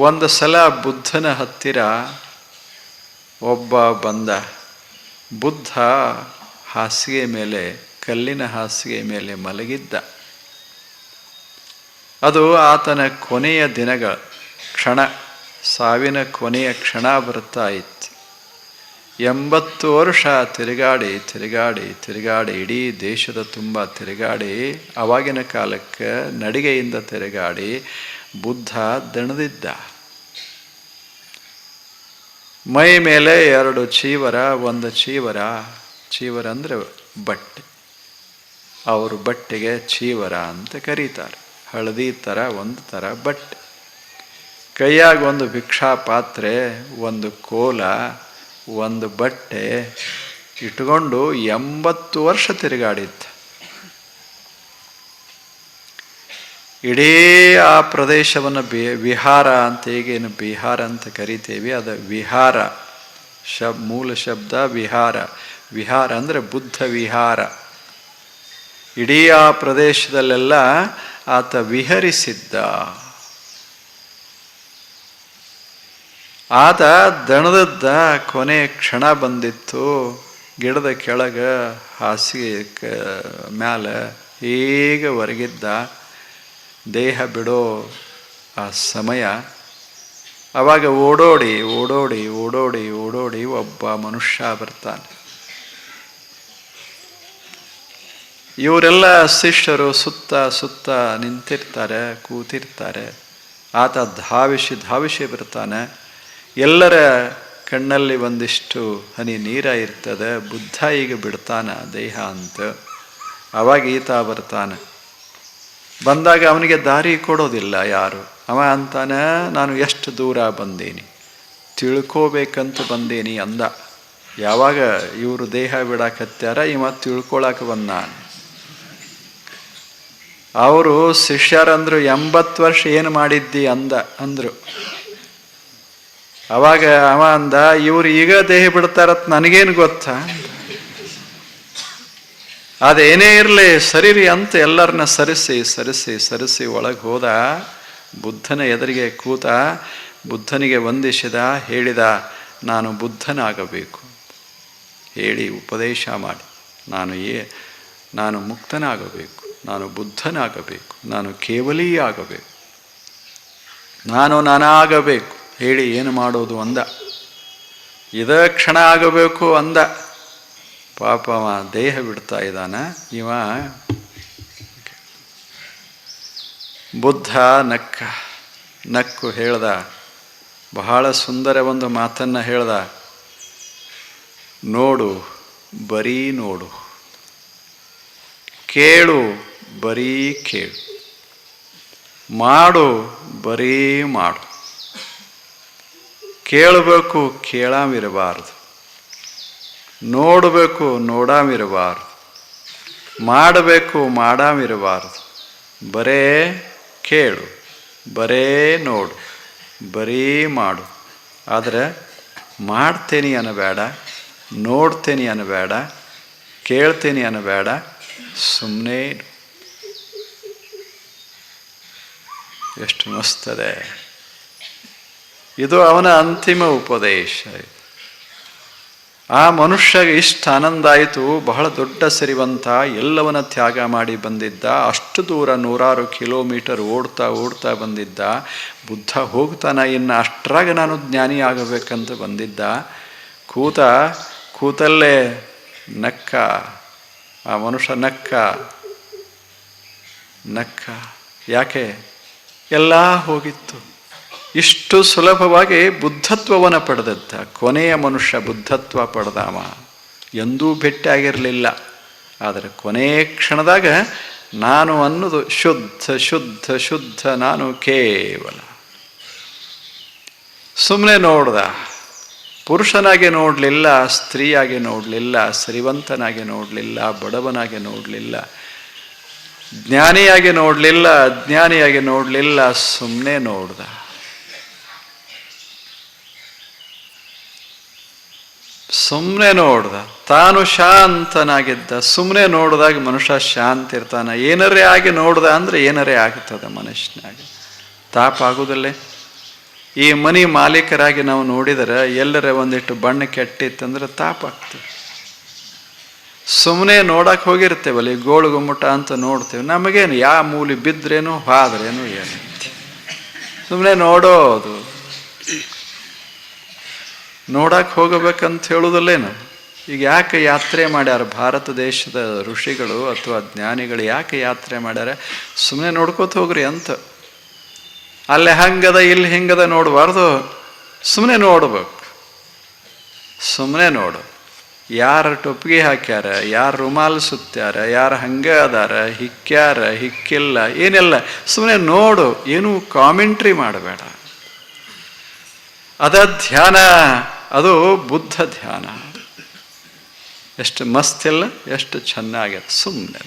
ಒಂದು ಸಲ ಬುದ್ಧನ ಹತ್ತಿರ ಒಬ್ಬ ಬಂದ. ಬುದ್ಧ ಹಾಸಿಗೆ ಮೇಲೆ, ಕಲ್ಲಿನ ಹಾಸಿಗೆ ಮೇಲೆ ಮಲಗಿದ್ದ. ಅದು ಆತನ ಕೊನೆಯ ದಿನಗಳ ಕ್ಷಣ, ಸಾವಿನ ಕೊನೆಯ ಕ್ಷಣ ಬರ್ತಾ ಇತ್ತು. 80 ವರ್ಷ ತಿರುಗಾಡಿ ತಿರುಗಾಡಿ ತಿರುಗಾಡಿ ಇಡೀ ದೇಶದ ತುಂಬ ತಿರುಗಾಡಿ, ಆವಾಗಿನ ಕಾಲಕ್ಕೆ ನಡಿಗೆಯಿಂದ ತಿರುಗಾಡಿ ಬುದ್ಧ ದಣದಿದ್ದ. ಮೈ ಮೇಲೆ 2 ಚೀವರ, ಒಂದು ಚೀವರ ಅಂದರೆ ಬಟ್ಟೆ, ಅವರು ಬಟ್ಟೆಗೆ ಚೀವರ ಅಂತ ಕರೀತಾರೆ. ಹಳದಿ ಥರ ಒಂದು ಥರ ಬಟ್ಟೆ, ಕೈಯಾಗ ಒಂದು ಭಿಕ್ಷಾ ಪಾತ್ರೆ, ಒಂದು ಕೋಲ, ಒಂದು ಬಟ್ಟೆ ಇಟ್ಕೊಂಡು 80 ವರ್ಷ ತಿರುಗಾಡಿದ್ದ. ಇಡೀ ಆ ಪ್ರದೇಶವನ್ನು ವಿಹಾರ ಅಂತ, ಈಗೇನು ಬಿಹಾರ ಅಂತ ಕರಿತೇವೆ, ಅದು ವಿಹಾರ ಮೂಲ ಶಬ್ದ ವಿಹಾರ. ವಿಹಾರ ಅಂದರೆ ಬುದ್ಧ ವಿಹಾರ. ಇಡೀ ಆ ಪ್ರದೇಶದಲ್ಲೆಲ್ಲ ಆತ ವಿಹರಿಸಿದ್ದ. ಆತ ದಣದದ್ದ. ಕೊನೆ ಕ್ಷಣ ಬಂದಿತ್ತು. ಗಿಡದ ಕೆಳಗೆ ಹಾಸಿಗೆ ಮ್ಯಾಲ ಹೀಗೆ ಹೊರಗಿದ್ದ. ದೇಹ ಬಿಡೋ ಆ ಸಮಯ. ಆವಾಗ ಓಡೋಡಿ ಓಡೋಡಿ ಓಡೋಡಿ ಓಡೋಡಿ ಒಬ್ಬ ಮನುಷ್ಯ ಬರ್ತಾನೆ. ಇವರೆಲ್ಲ ಶಿಷ್ಯರು ಸುತ್ತ ಸುತ್ತ ನಿಂತಿರ್ತಾರೆ, ಕೂತಿರ್ತಾರೆ. ಆತ ಧಾವಿಸಿ ಬರ್ತಾನೆ. ಎಲ್ಲರ ಕಣ್ಣಲ್ಲಿ ಒಂದಿಷ್ಟು ಹನಿ ನೀರ ಇರ್ತದೆ. ಬುದ್ಧ ಈಗ ಬಿಡ್ತಾನ ದೇಹ ಅಂತ. ಆವಾಗ ಈತ ಬರ್ತಾನೆ. ಬಂದಾಗ ಅವನಿಗೆ ದಾರಿ ಕೊಡೋದಿಲ್ಲ ಯಾರು. ಅವ ಅಂತಾನೆ, ನಾನು ಎಷ್ಟು ದೂರ ಬಂದೇನಿ, ತಿಳ್ಕೋಬೇಕಂತ ಬಂದೇನಿ ಅಂದ. ಯಾವಾಗ ಇವರು ದೇಹ ಬಿಡಾಕತ್ಯಾರ, ಇವ ತಿಳ್ಕೊಳಕ್ಕೆ ಬಂದಾನ. ಅವರು ಶಿಷ್ಯರಂದ್ರು, 80 ವರ್ಷ ಏನು ಮಾಡಿದ್ದಿ ಅಂದರು. ಅವಾಗ ಅವ ಅಂದ, ಇವ್ರು ಈಗ ದೇಹ ಬಿಡ್ತಾರತ್ ನನಗೇನು ಗೊತ್ತಾ, ಅದೇನೇ ಇರಲಿ ಸರಿರಿ ಅಂತ ಎಲ್ಲರನ್ನ ಸರಿಸಿ ಒಳಗೆ ಹೋದ. ಬುದ್ಧನ ಎದುರಿಗೆ ಕೂತ. ಬುದ್ಧನಿಗೆ ವಂದಿಸಿದ, ಹೇಳಿದ, ನಾನು ಬುದ್ಧನಾಗಬೇಕು ಹೇಳಿ ಉಪದೇಶ ಮಾಡಿ. ನಾನು ಮುಕ್ತನಾಗಬೇಕು, ನಾನು ಬುದ್ಧನಾಗಬೇಕು, ನಾನು ಕೇವಲೀ ಆಗಬೇಕು, ನಾನಾಗಬೇಕು ಹೇಳಿ ಏನು ಮಾಡೋದು ಅಂದ. ಇದೇ ಕ್ಷಣ ಆಗಬೇಕು ಅಂದ. ಪಾಪ ಅವ ದೇಹ ಬಿಡ್ತಾ ಇದ್ದಾನ. ಇವ ಬುದ್ಧ ನಕ್ಕು ಹೇಳ್ದ, ಬಹಳ ಸುಂದರ ಒಂದು ಮಾತನ್ನು ಹೇಳ್ದ. ನೋಡು, ಬರೀ ನೋಡು, ಕೇಳು, ಬರೀ ಕೇಳು, ಮಾಡು, ಬರೀ ಮಾಡು. ಕೇಳಬೇಕು, ಕೇಳಾಮಿರಬಾರ್ದು. ನೋಡಬೇಕು, ನೋಡಾಮಿರಬಾರ್ದು. ಮಾಡಬೇಕು, ಮಾಡಾಮಿರಬಾರ್ದು. ಬರೇ ಕೇಳು, ಬರೇ ನೋಡು, ಬರೀ ಮಾಡು. ಆದರೆ ಮಾಡ್ತೇನೆ ಅನ್ನಬೇಡ, ನೋಡ್ತೇನೆ ಅನ್ನಬೇಡ, ಕೇಳ್ತೇನೆ ಅನ್ನಬೇಡ, ಸುಮ್ಮನೆ ಎಷ್ಟು ಮಸ್ತದೆ. ಇದು ಅವನ ಅಂತಿಮ ಉಪದೇಶ. ಆ ಮನುಷ್ಯಗೆ ಇಷ್ಟು ಆನಂದ ಆಯಿತು. ಬಹಳ ದೊಡ್ಡ ಸಿರಿವಂತ, ಎಲ್ಲವನ್ನ ತ್ಯಾಗ ಮಾಡಿ ಬಂದಿದ್ದ. ಅಷ್ಟು ದೂರ 100 ಕಿಲೋಮೀಟರ್ ಓಡ್ತಾ ಬಂದಿದ್ದ. ಬುದ್ಧ ಹೋಗ್ತಾನ, ಇನ್ನು ಅಷ್ಟರಾಗ ನಾನು ಜ್ಞಾನಿ ಆಗಬೇಕಂತ ಬಂದಿದ್ದ. ಕೂತಲ್ಲೇ ನಕ್ಕ. ಆ ಮನುಷ್ಯ ನಕ್ಕ. ಯಾಕೆ? ಎಲ್ಲ ಹೋಗಿತ್ತು. ಇಷ್ಟು ಸುಲಭವಾಗಿ ಬುದ್ಧತ್ವವನ್ನು ಪಡೆದದ್ದ. ಕೊನೆಯ ಮನುಷ್ಯ ಬುದ್ಧತ್ವ ಪಡೆದವ. ಎಂದೂ ಭೇಟಿಯಾಗಿರಲಿಲ್ಲ. ಆದರೆ ಕೊನೆಯ ಕ್ಷಣದಾಗ ನಾನು ಅನ್ನೋದು ಶುದ್ಧ ನಾನು ಕೇವಲ. ಸುಮ್ಮನೆ ನೋಡ್ದ. ಪುರುಷನಾಗಿ ನೋಡಲಿಲ್ಲ, ಸ್ತ್ರೀಯಾಗಿ ನೋಡಲಿಲ್ಲ, ಸಿರಿವಂತನಾಗಿ ನೋಡಲಿಲ್ಲ, ಬಡವನಾಗಿ ನೋಡಲಿಲ್ಲ, ಜ್ಞಾನಿಯಾಗಿ ನೋಡಲಿಲ್ಲ, ಅಜ್ಞಾನಿಯಾಗಿ ನೋಡಲಿಲ್ಲ. ಸುಮ್ಮನೆ ನೋಡ್ದ. ತಾನು ಶಾಂತನಾಗಿದ್ದ. ಸುಮ್ಮನೆ ನೋಡಿದಾಗ ಮನುಷ್ಯ ಶಾಂತಿ ಇರ್ತಾನೆ. ಏನರೇ ಆಗಿ ನೋಡ್ದ ಅಂದರೆ ಏನರೇ ಆಗ್ತದೆ ಮನುಷ್ಯನಾಗ. ತಾಪ ಆಗುವುದಿಲ್ಲ. ಈ ಮನೆ ಮಾಲೀಕರಾಗಿ ನಾವು ನೋಡಿದರೆ ಎಲ್ಲರ ಒಂದಿಟ್ಟು ಬಣ್ಣ ಕೆಟ್ಟಿತ್ತಂದ್ರೆ ತಾಪಾಗ್ತದೆ. ಸುಮ್ಮನೆ ನೋಡಕ್ಕೆ ಹೋಗಿರ್ತೇವಲ್ಲ, ಈ ಗೋಳು ಗುಮ್ಮಟ ಅಂತ ನೋಡ್ತೇವೆ, ನಮಗೇನು ಯಾವ ಮೂಲಿ ಬಿದ್ರೇನು ಹಾದ್ರೇನು ಏನು, ಸುಮ್ಮನೆ ನೋಡೋದು. ನೋಡಕ್ಕೆ ಹೋಗಬೇಕಂತ ಹೇಳೋದಲ್ಲೇನು. ಈಗ ಯಾಕೆ ಯಾತ್ರೆ ಮಾಡ್ಯಾರ ಭಾರತ ದೇಶದ ಋಷಿಗಳು ಅಥವಾ ಜ್ಞಾನಿಗಳು? ಯಾಕೆ ಯಾತ್ರೆ ಮಾಡ್ಯಾರ? ಸುಮ್ಮನೆ ನೋಡ್ಕೋತ ಹೋಗ್ರಿ ಅಂತ. ಅಲ್ಲೇ ಹಂಗದ ಇಲ್ಲಿ ಹಿಂಗದ ನೋಡಬಾರ್ದು, ಸುಮ್ಮನೆ ನೋಡ್ಬೇಕು. ಸುಮ್ಮನೆ ನೋಡು. ಯಾರು ಟೊಪ್ಪಿಗೆ ಹಾಕ್ಯಾರ, ಯಾರು ರುಮಾಲ್ ಸುತ್ಯಾರ, ಯಾರು ಹಂಗೆ ಅದಾರ, ಹಿಕ್ಕ್ಯಾರ ಹಿಕ್ಕಿಲ್ಲ ಏನೆಲ್ಲ, ಸುಮ್ಮನೆ ನೋಡು. ಏನೂ ಕಾಮೆಂಟ್ರಿ ಮಾಡಬೇಡ. ಅದ ಧ್ಯಾನ, ಅದು ಬುದ್ಧ ಧ್ಯಾನ. ಎಷ್ಟು ಮಸ್ತಿಲ್ಲ, ಎಷ್ಟು ಚೆನ್ನಾಗೈತೆ. ಸುಮ್ಮನೆ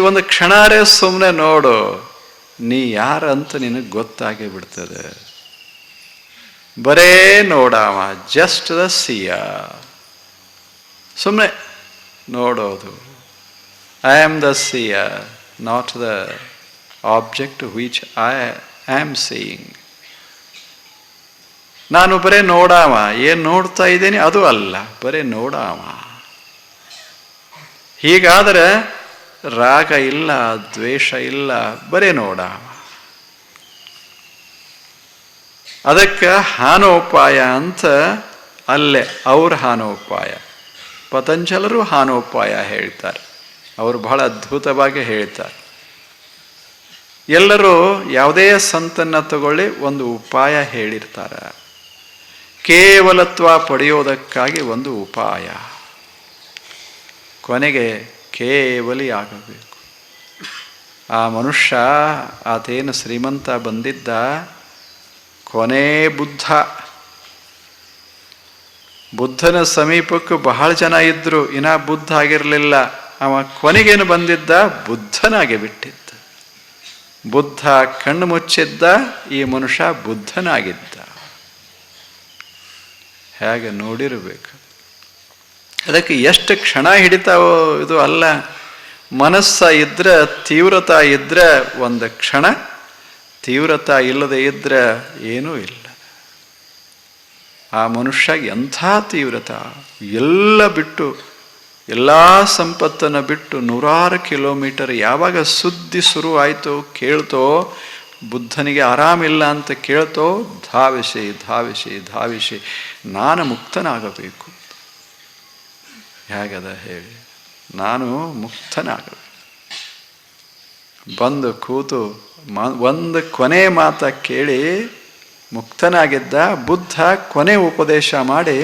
ಒಂದು ಕ್ಷಣಾರೇ ಸುಮ್ಮನೆ ನೋಡು, ನೀ ಯಾರಂತ ನಿನಗೆ ಗೊತ್ತಾಗಿ ಬಿಡ್ತದೆ. ಬರೇ ನೋಡಾವ, ಜಸ್ಟ್ ದ ಸಿಯ, ಸುಮ್ಮನೆ ನೋಡೋದು. ಐ ಆಮ್ ದ ಸಿಯ, not the object which I am seeing. ನಾನು ಬರೇ ನೋಡಾವ, ಏನು ನೋಡ್ತಾ ಇದ್ದೀನಿ ಅದು ಅಲ್ಲ, ಬರೇ ನೋಡಾವ. ಹೀಗಾದರೆ ರಾಗ ಇಲ್ಲ, ದ್ವೇಷ ಇಲ್ಲ, ಬರೇ ನೋಡಾವ. ಅದಕ್ಕೆ ಹಾನೋಪಾಯ ಅಂತ ಅಲ್ಲೇ ಅವ್ರ ಹಾನೋಪಾಯ. ಪತಂಜಲರು ಹಾನೋಪಾಯ ಹೇಳ್ತಾರೆ, ಅವರು ಬಹಳ ಅದ್ಭುತವಾಗಿ ಹೇಳ್ತಾರೆ. ಎಲ್ಲರೂ ಯಾವುದೇ ಸಂತನ್ನ ತಗೊಳ್ಳಿ ಒಂದು ಉಪಾಯ ಹೇಳಿರ್ತಾರೆ. ಕೇವಲತ್ವ ಪಡೆಯೋದಕ್ಕಾಗಿ ಒಂದು ಉಪಾಯ, ಕೊನೆಗೆ ಕೇವಲಿ ಆಗಬೇಕು. ಆ ಮನುಷ್ಯ, ಆತೇನು ಶ್ರೀಮಂತ ಬಂದಿದ್ದ, ಕೊನೆ ಬುದ್ಧನ ಸಮೀಪಕ್ಕೂ ಬಹಳ ಜನ ಇದ್ರು, ಇನ್ನ ಬುದ್ಧ ಆಗಿರಲಿಲ್ಲ. ಅವ ಕೊನೆಗೇನು ಬಂದಿದ್ದ, ಬುದ್ಧನಾಗಿ ಬಿಟ್ಟಿದ್ದ. ಬುದ್ಧ ಕಣ್ಣು ಮುಚ್ಚಿದ್ದ, ಈ ಮನುಷ್ಯ ಬುದ್ಧನಾಗಿದ್ದ. ಹೇಗೆ ನೋಡಿರಬೇಕು. ಅದಕ್ಕೆ ಎಷ್ಟು ಕ್ಷಣ ಹಿಡಿತಾವೋ ಇದು ಅಲ್ಲ. ಮನಸ್ಸ ಇದ್ರೆ, ತೀವ್ರತಾ ಇದ್ರೆ ಒಂದು ಕ್ಷಣ, ತೀವ್ರತಾ ಇಲ್ಲದೆ ಇದ್ರೆ ಏನೂ ಇಲ್ಲ. ಆ ಮನುಷ್ಯ ಎಂಥ ತೀವ್ರತಾ, ಎಲ್ಲ ಬಿಟ್ಟು, ಎಲ್ಲ ಸಂಪತ್ತನ್ನು ಬಿಟ್ಟು 100 ಕಿಲೋಮೀಟರ್ ಯಾವಾಗ ಸುದ್ದಿ ಶುರು ಆಯಿತೋ, ಕೇಳ್ತೋ, ಬುದ್ಧನಿಗೆ ಆರಾಮಿಲ್ಲ ಅಂತ ಕೇಳ್ತೋ, ಧಾವಿಸಿ ಧಾವಿಸಿ ಧಾವಿಸಿ ನಾನು ಮುಕ್ತನಾಗಬೇಕು. ಹೇಗದ ಹೇಳಿ, ನಾನು ಮುಕ್ತನಾಗಬೇಕು. ಬಂದು ಕೂತು ಒಂದು ಕೊನೆ ಮಾತ ಕೇಳಿ ಮುಕ್ತನಾಗಿದ್ದ. ಬುದ್ಧ ಕೊನೆ ಉಪದೇಶ ಮಾಡಿ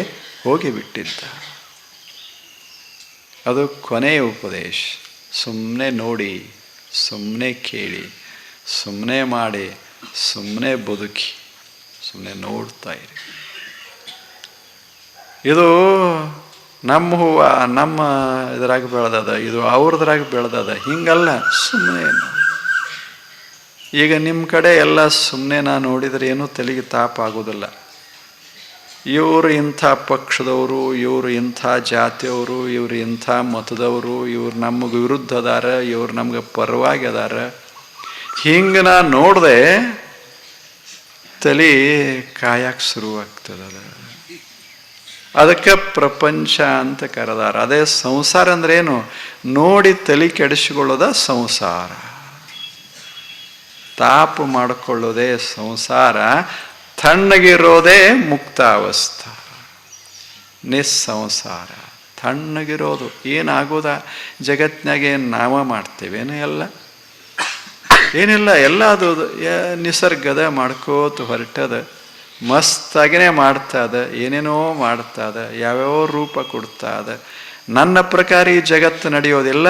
ಹೋಗಿಬಿಟ್ಟಿದ್ದ. ಅದು ಕೊನೆಯ ಉಪದೇಶ. ಸುಮ್ಮನೆ ನೋಡಿ, ಸುಮ್ಮನೆ ಕೇಳಿ, ಸುಮ್ಮನೆ ಮಾಡಿ, ಸುಮ್ಮನೆ ಬದುಕಿ, ಸುಮ್ಮನೆ ನೋಡ್ತಾ ಇರಿ. ಇದು ನಮ್ಮ ಹೂವ ನಮ್ಮ ಇದ್ರಾಗ ಬೆಳೆದದ, ಇದು ಅವ್ರದ್ರಾಗ ಬೆಳೆದದ, ಹಿಂಗಲ್ಲ. ಸುಮ್ಮನೆ ಈಗ ನಿಮ್ಮ ಕಡೆ ಎಲ್ಲ ಸುಮ್ಮನೆ ನಾ ನೋಡಿದರೆ ಏನೂ ತಲೆಗೆ ತಾಪ ಆಗೋದಿಲ್ಲ. ಇವರು ಇಂಥ ಪಕ್ಷದವರು, ಇವರು ಇಂಥ ಜಾತಿಯವರು, ಇವರು ಇಂಥ ಮತದವರು, ಇವ್ರು ನಮಗೆ ವಿರುದ್ಧ ಅದಾರ, ಇವ್ರು ನಮ್ಗೆ ಪರವಾಗಿ ಅದಾರ. ಹಿಂಗೆ ನಾ ನೋಡಿದೆ ತಲೆ ಕಾಯಕ್ಕೆ ಶುರುವಾಗ್ತದ. ಅದಕ್ಕೆ ಪ್ರಪಂಚ ಅಂತ ಕರೆದಾರ. ಅದೇ ಸಂಸಾರ ಅಂದ್ರೆ ಏನು? ನೋಡಿ ತಲೆ ಕೆಡಿಸಿಕೊಳ್ಳೋದ ಸಂಸಾರ. ತಾಪ ಮಾಡಿಕೊಳ್ಳೋದೇ ಸಂಸಾರ. ತಣ್ಣಗಿರೋದೇ ಮುಕ್ತಾವಸ್ಥ, ನಿಸ್ಸಂಸಾರ. ತಣ್ಣಗಿರೋದು ಏನಾಗೋದ? ಜಗತ್ತಿನಾಗೆ ನಾವ ಮಾಡ್ತೇವೇನು? ಏನಿಲ್ಲ, ಎಲ್ಲ ಅದು ನಿಸರ್ಗದ ಮಾಡ್ಕೋತ ಹೊರಟದ. ಮಸ್ತಾಗಿನೇ ಮಾಡ್ತಾದ, ಏನೇನೋ ಮಾಡ್ತಾದ, ಯಾವ್ಯಾವ ರೂಪ ಕೊಡ್ತಾದ. ನನ್ನ ಪ್ರಕಾರ ಈ ಜಗತ್ತು ನಡೆಯೋದಿಲ್ಲ,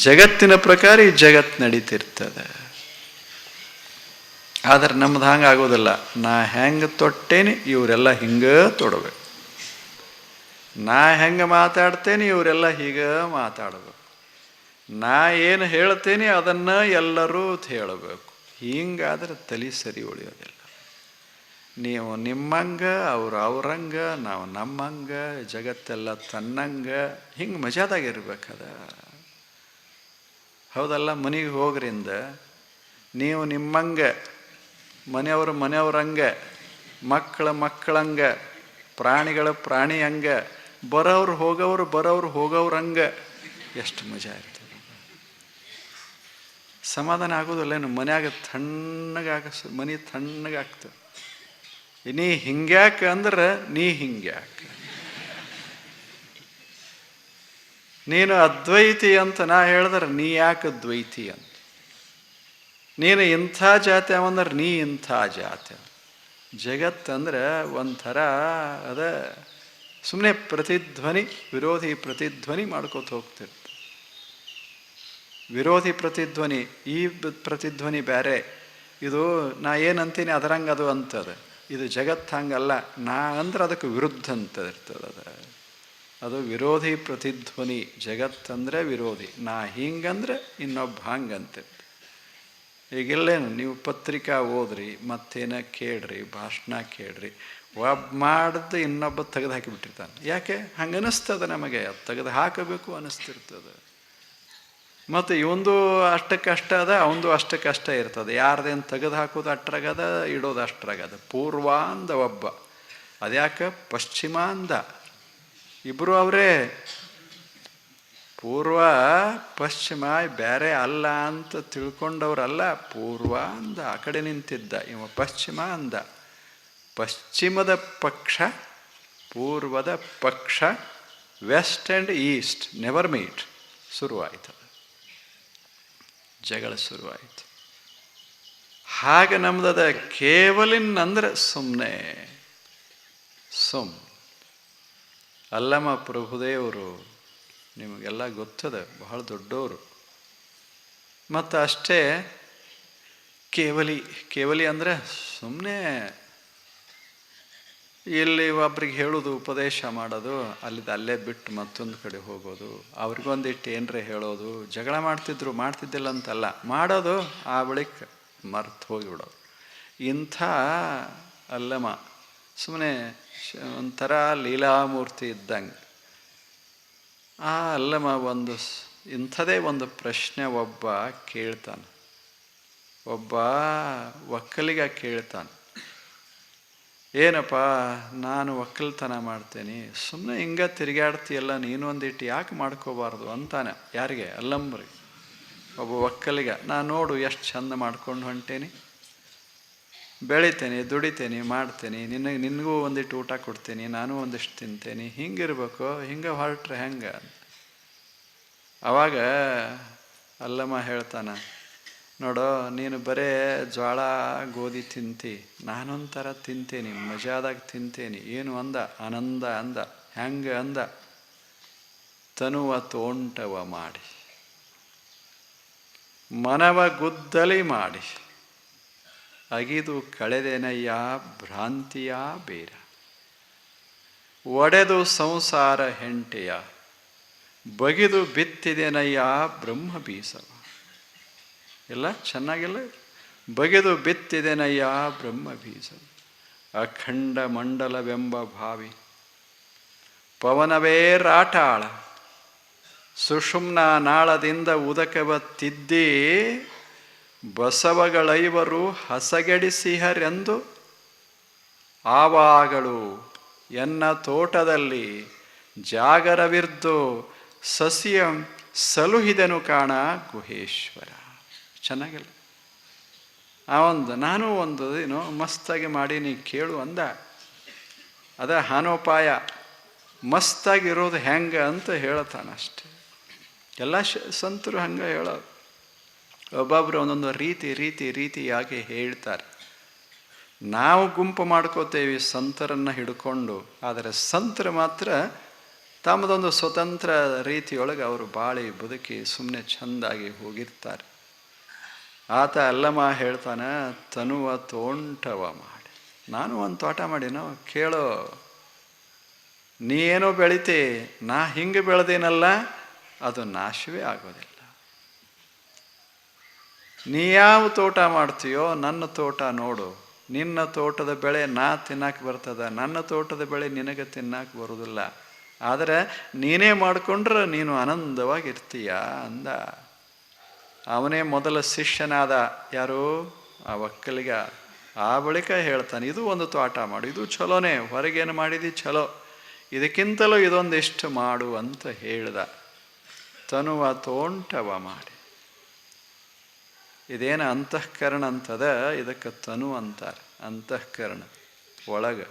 ಜಗತ್ತಿನ ಪ್ರಕಾರ ಈ ಜಗತ್ತು ನಡೀತಿರ್ತದೆ. ಆದ್ರೆ ನಮ್ದು ಹಂಗೆ ಆಗೋದಿಲ್ಲ. ನಾ ಹೆಂಗೆ ತೊಟ್ಟೇನೆ ಇವರೆಲ್ಲ ಹಿಂಗೆ ತೊಡಬೇಕು, ನಾ ಹೆಂಗೆ ಮಾತಾಡ್ತೇನೆ ಇವರೆಲ್ಲ ಹೀಗೆ ಮಾತಾಡಬೇಕು, ನಾ ಏನು ಹೇಳ್ತೇನೆ ಅದನ್ನು ಎಲ್ಲರೂ ಹೇಳಬೇಕು. ಹಿಂಗಾದ್ರೆ ತಲೆ ಸರಿ ಉಳಿಯೋದಿಲ್ಲ. ನೀವು ನಿಮ್ಮಂಗ, ಅವರು ಅವ್ರಂಗ, ನಾವು ನಮ್ಮಂಗ, ಜಗತ್ತೆಲ್ಲ ತನ್ನಂಗ, ಹಿಂಗೆ ಮಜಾದಾಗಿರ್ಬೇಕದ. ಹೌದಲ್ಲ? ಮನೆಗೆ ಹೋಗ್ರಿಂದ ನೀವು ನಿಮ್ಮಂಗೆ, ಮನೆಯವರು ಮನೆಯವ್ರಂಗೆ, ಮಕ್ಕಳಂಗೆ, ಪ್ರಾಣಿಗಳ ಪ್ರಾಣಿ ಹಂಗೆ, ಬರೋರು ಹೋಗೋವ್ರಂಗೆ. ಎಷ್ಟು ಮಜಾ ಇರ್ತದೆ. ಸಮಾಧಾನ ಆಗೋದಿಲ್ಲೇನು? ಮನ್ಯಾಗ ಮನೆ ತಣ್ಣಗಾಗ್ತದೆ. ನೀ ಹಿಂಗ್ಯಾಕ ಅಂದ್ರೆ ನೀ ಹಿಂಗ್ಯಾಕ, ನೀನು ಅದ್ವೈತಿ ಅಂತ ನಾ ಹೇಳಿದ್ರೆ ನೀ ಯಾಕೆ ದ್ವೈತಿ ಅಂತ, ನೀನು ಇಂಥ ಜಾತಿ ಅವಂದ್ರೆ ನೀ ಇಂಥ ಜಾತಿ. ಜಗತ್ತಂದ್ರೆ ಒಂಥರ ಅದ ಸುಮ್ಮನೆ ಪ್ರತಿಧ್ವನಿ, ವಿರೋಧಿ ಪ್ರತಿಧ್ವನಿ ಮಾಡ್ಕೋತ ಹೋಗ್ತಿರ್ತ. ವಿರೋಧಿ ಪ್ರತಿಧ್ವನಿ, ಈ ಪ್ರತಿಧ್ವನಿ ಬೇರೆ. ಇದು ನಾ ಏನಂತೀನಿ ಅದರಂಗೆ ಅದು ಅಂತದ. ಇದು ಜಗತ್ತು ಹಂಗಲ್ಲ, ನಾ ಅಂದ್ರೆ ಅದಕ್ಕೆ ವಿರುದ್ಧ ಅಂತ ಇರ್ತದೆ. ಅದು ವಿರೋಧಿ ಪ್ರತಿಧ್ವನಿ. ಜಗತ್ತಂದರೆ ವಿರೋಧಿ, ನಾ ಹಿಂಗಂದ್ರೆ ಇನ್ನೊಬ್ಬ ಹಂಗಂತಿರ್ತ. ಈಗಿಲ್ಲೇನು ನೀವು ಪತ್ರಿಕಾ ಓದ್ರಿ, ಮತ್ತೇನ ಕೇಳ್ರಿ, ಭಾಷಣ ಕೇಳ್ರಿ, ಒಬ್ಬ ಮಾಡಿದ್ದು ಇನ್ನೊಬ್ಬ ತೆಗೆದು ಹಾಕಿಬಿಟ್ಟಿರ್ತಾನೆ. ಯಾಕೆ? ಹಂಗೆ ಅನ್ನಿಸ್ತದೆ ನಮಗೆ, ಅದು ತೆಗೆದು ಹಾಕಬೇಕು ಅನ್ನಿಸ್ತಿರ್ತದೆ. ಮತ್ತು ಇವಂದು ಅಷ್ಟಕ್ಕಷ್ಟ ಅದ, ಅವಂದು ಅಷ್ಟಕ್ಕಷ್ಟ ಇರ್ತದೆ. ಯಾರ್ದೇನು ತೆಗೆದು ಹಾಕೋದು ಅಷ್ಟ್ರಾಗದ, ಇಡೋದು ಅಷ್ಟ್ರಾಗದ. ಪೂರ್ವ ಅಂದ ಒಬ್ಬ, ಅದ್ಯಾಕೆ ಪಶ್ಚಿಮ ಅಂದ. ಇಬ್ಬರು ಅವರೇ. ಪೂರ್ವ ಪಶ್ಚಿಮ ಬೇರೆ ಅಲ್ಲ ಅಂತ ತಿಳ್ಕೊಂಡವ್ರಲ್ಲ. ಪೂರ್ವ ಅಂದ, ಆ ಕಡೆ ನಿಂತಿದ್ದ. ಇವ ಪಶ್ಚಿಮ ಅಂದ. ಪಶ್ಚಿಮದ ಪಕ್ಷ, ಪೂರ್ವದ ಪಕ್ಷ, west and east never meet. ಶುರುವಾಯಿತು ಜಗಳ, ಶುರುವಾಯಿತು. ಹಾಗೆ ನಮ್ದದ ಕೇವಲಿನ್ ಅಂದ್ರೆ ಸುಮ್ಮನೆ ಅಲ್ಲಮ್ಮ ಪ್ರಭುದೇವರು ನಿಮಗೆಲ್ಲ ಗೊತ್ತದ, ಬಹಳ ದೊಡ್ಡವರು. ಮತ್ತು ಅಷ್ಟೇ ಕೇವಲಿ ಅಂದರೆ ಸುಮ್ಮನೆ ಇಲ್ಲಿ ಒಬ್ರಿಗೆ ಹೇಳೋದು, ಉಪದೇಶ ಮಾಡೋದು, ಅಲ್ಲೇ ಬಿಟ್ಟು ಮತ್ತೊಂದು ಕಡೆ ಹೋಗೋದು, ಅವ್ರಿಗೊಂದಿಟ್ಟು ಏನರೇ ಹೇಳೋದು. ಜಗಳ ಮಾಡ್ತಿದ್ದಿಲ್ಲ ಅಂತಲ್ಲ, ಮಾಡೋದು, ಆ ಬಳಿಕ ಮರ್ತು ಹೋಗಿಬಿಡೋದು. ಇಂಥ ಅಲ್ಲಮ್ಮ ಸುಮ್ಮನೆ ಒಂಥರ ಲೀಲಾಮೂರ್ತಿ ಇದ್ದಂಗೆ. ಆ ಅಲ್ಲಮ್ಮ ಇಂಥದೇ ಒಂದು ಪ್ರಶ್ನೆ ಒಬ್ಬ ಕೇಳ್ತಾನೆ. ಒಬ್ಬ ಒಕ್ಕಲಿಗ ಕೇಳ್ತಾನೆ, ಏನಪ್ಪ ನಾನು ಒಕ್ಕಲ್ತನ ಮಾಡ್ತೇನೆ, ಸುಮ್ಮನೆ ಹಿಂಗೆ ತಿರುಗಾಡ್ತೀಯಲ್ಲ, ನೀನು ಒಂದಿಟ್ಟು ಯಾಕೆ ಮಾಡ್ಕೋಬಾರ್ದು ಅಂತಾನೆ. ಯಾರಿಗೆ? ಅಲ್ಲಂಬ್ರಿಗೆ. ಒಬ್ಬ ಒಕ್ಕಲಿಗ, ನಾನು ನೋಡು ಎಷ್ಟು ಚಂದ ಮಾಡ್ಕೊಂಡು ಹೊಂಟೇನಿ, ಬೆಳಿತೇನೆ, ದುಡಿತೇನೆ, ಮಾಡ್ತೇನೆ, ನಿನಗೂ ಒಂದಿಟ್ಟು ಊಟ ಕೊಡ್ತೇನೆ, ನಾನು ಒಂದಿಷ್ಟು ತಿಂತೇನೆ, ಹಿಂಗಿರ್ಬೇಕು, ಹಿಂಗೆ ಹೊರಟ್ರೆ ಹೆಂಗೆ? ಅವಾಗ ಅಲ್ಲಮ್ಮ ಹೇಳ್ತಾನೆ, ನೋಡೋ ನೀನು ಬರೇ ಜೋಳ ಗೋಧಿ ತಿಂತಿ, ನಾನೊಂಥರ ತಿಂತೇನೆ, ಮಜಾದಾಗ ತಿಂತೇನೆ. ಏನು ಅಂದ? ಆನಂದ ಅಂದ. ಹೆಂಗೆ ಅಂದ? ತನುವ ತೋಂಟವ ಮಾಡಿ, ಮನವ ಗುದ್ದಲಿ ಮಾಡಿ, ಅಗಿದು ಕಳೆದೆನಯ್ಯ ಭ್ರಾಂತಿಯ ಬೇರ, ಒಡೆದು ಸಂಸಾರ ಹೆಂಟೆಯ, ಬಗಿದು ಬಿತ್ತಿದೆನಯ್ಯ ಬ್ರಹ್ಮ ಬೀಸವ. ಎಲ್ಲ ಚೆನ್ನಾಗಿಲ್ಲ? ಬಗೆದು ಬಿತ್ತಿದೆನಯ್ಯ ಬ್ರಹ್ಮ ಬೀಜ, ಅಖಂಡ ಮಂಡಲವೆಂಬ ಭಾವಿ, ಪವನವೇ ರಾಟಾಳ, ಸುಷುಮ್ನ ನಾಳದಿಂದ ಉದಕವ ತಿದ್ದಿ, ಬಸವಗಳೈವರು ಹಸಗೆಡಿಸಿಹರೆಂದು, ಆವಾಗಳು ಎನ್ನ ತೋಟದಲ್ಲಿ ಜಾಗರವಿರ್ದು ಸಸಿಯ ಸಲುಹಿದನು ಕಾಣ ಗುಹೇಶ್ವರ. ಚೆನ್ನಾಗಿಲ್ಲ? ನಾನು ಏನೋ ಮಸ್ತಾಗಿ ಮಾಡಿ ನೀ ಕೇಳು ಅಂದ. ಅದ ಹಾನೋಪಾಯ. ಮಸ್ತಾಗಿರೋದು ಹೆಂಗೆ ಅಂತ ಹೇಳ್ತಾನೆ ಅಷ್ಟೆ. ಎಲ್ಲ ಸಂತರು ಹಂಗೆ ಹೇಳೋದು. ಒಬ್ಬೊಬ್ಬರು ಒಂದೊಂದು ರೀತಿಯಾಗಿ ಹೇಳ್ತಾರೆ. ನಾವು ಗುಂಪು ಮಾಡ್ಕೋತೇವೆ ಸಂತರನ್ನು ಹಿಡ್ಕೊಂಡು, ಆದರೆ ಸಂತರು ಮಾತ್ರ ತಮ್ಮದೊಂದು ಸ್ವತಂತ್ರ ರೀತಿಯೊಳಗೆ ಅವರು ಬಾಳಿ ಬದುಕಿ ಸುಮ್ಮನೆ ಚೆಂದಾಗಿ ಹೋಗಿರ್ತಾರೆ. ಆತ ಅಲ್ಲಮ್ಮ ಹೇಳ್ತಾನೆ, ತನುವ ತೋಂಟವ ಮಾಡಿ. ನಾನು ಒಂದು ತೋಟ ಮಾಡಿನೋ ಕೇಳೋ, ನೀ ಏನೋ ಬೆಳಿತಿ, ನಾ ಹಿಂಗೆ ಬೆಳೆದೇನಲ್ಲ, ಅದು ನಾಶವೇ ಆಗೋದಿಲ್ಲ. ನೀ ಯಾವ ತೋಟ ಮಾಡ್ತೀಯೋ ನನ್ನ ತೋಟ ನೋಡು, ನಿನ್ನ ತೋಟದ ಬೆಳೆ ನಾ ತಿನ್ನಕ್ಕೆ ಬರ್ತದ, ನನ್ನ ತೋಟದ ಬೆಳೆ ನಿನಗೆ ತಿನ್ನಕ್ಕೆ ಬರೋದಿಲ್ಲ. ಆದರೆ ನೀನೇ ಮಾಡಿಕೊಂಡ್ರೆ ನೀನು ಆನಂದವಾಗಿರ್ತೀಯ ಅಂದ. ಅವನೇ ಮೊದಲ ಶಿಷ್ಯನಾದ. ಯಾರು? ಆ ಒಕ್ಕಲಿಗ. ಆ ಬಳಿಕ ಹೇಳ್ತಾನೆ, ಇದು ಒಂದು ತೋಟ ಮಾಡು, ಇದು ಚಲೋನೇ, ಹೊರಗೇನು ಮಾಡಿದಿ ಚಲೋ, ಇದಕ್ಕಿಂತಲೂ ಇದೊಂದಿಷ್ಟು ಮಾಡು ಅಂತ ಹೇಳ್ದ. ತನುವ ತೋಂಟವ ಮಾಡಿ. ಇದೇನು ಅಂತಃಕರಣ ಅಂತದ, ಇದಕ್ಕೆ ತನು ಅಂತಾರೆ. ಅಂತಃಕರಣ ಒಳಗೆ,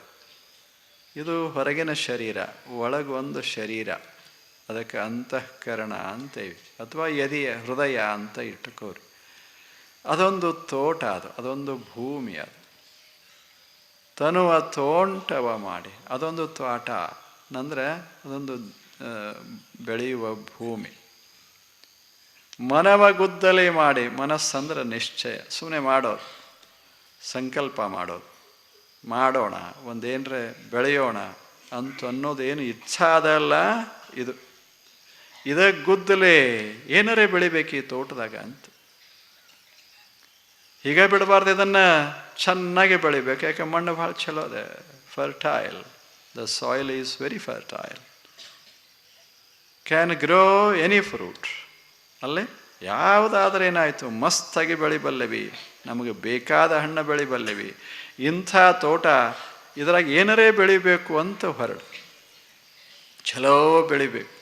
ಇದು ಹೊರಗಿನ ಶರೀರ, ಒಳಗೊಂದು ಶರೀರ, ಅದಕ್ಕೆ ಅಂತಃಕರಣ ಅಂತೇವಿ, ಅಥವಾ ಎದೆಯ ಹೃದಯ ಅಂತ ಇಟ್ಟುಕೋರಿ. ಅದೊಂದು ತೋಟ, ಅದೊಂದು ಭೂಮಿ. ಅದು ತನುವ ತೋಂಟವ ಮಾಡಿ, ಅದೊಂದು ತೋಟ ಅಂದರೆ ಅದೊಂದು ಬೆಳೆಯುವ ಭೂಮಿ. ಮನವ ಗುದ್ದಲಿ ಮಾಡಿ, ಮನಸ್ಸಂದ್ರೆ ನಿಶ್ಚಯ, ಸುಮ್ಮನೆ ಮಾಡೋದು, ಸಂಕಲ್ಪ ಮಾಡೋದು, ಮಾಡೋಣ ಒಂದೇನರೆ ಬೆಳೆಯೋಣ ಅಂತ ಅನ್ನೋದೇನು ಇಚ್ಛಾ ಅದಲ್ಲ. ಇದಕ್ಕೆ ಗುದ್ದಲಿ, ಏನಾರೇ ಬೆಳಿಬೇಕು ಈ ತೋಟದಾಗ ಅಂತ. ಹೀಗೆ ಬಿಡಬಾರ್ದು, ಇದನ್ನು ಚೆನ್ನಾಗಿ ಬೆಳಿಬೇಕು. ಯಾಕೆ ಮಣ್ಣು ಭಾಳ ಚಲೋ ಅದೆ, fertile. The soil is very fertile, can grow any fruit. ಅಲ್ಲೇ ಯಾವುದಾದ್ರೆ ಏನಾಯಿತು, ಮಸ್ತಾಗಿ ಬೆಳಿಬಲ್ಲೆವಿ, ನಮಗೆ ಬೇಕಾದ ಹಣ್ಣು ಬೆಳಿಬಲ್ಲೆವಿ. ಇಂಥ ತೋಟ, ಇದ್ರಾಗ ಏನಾರೇ ಬೆಳಿಬೇಕು ಅಂತ ಹೊರಡು, ಚಲೋ ಬೆಳಿಬೇಕು,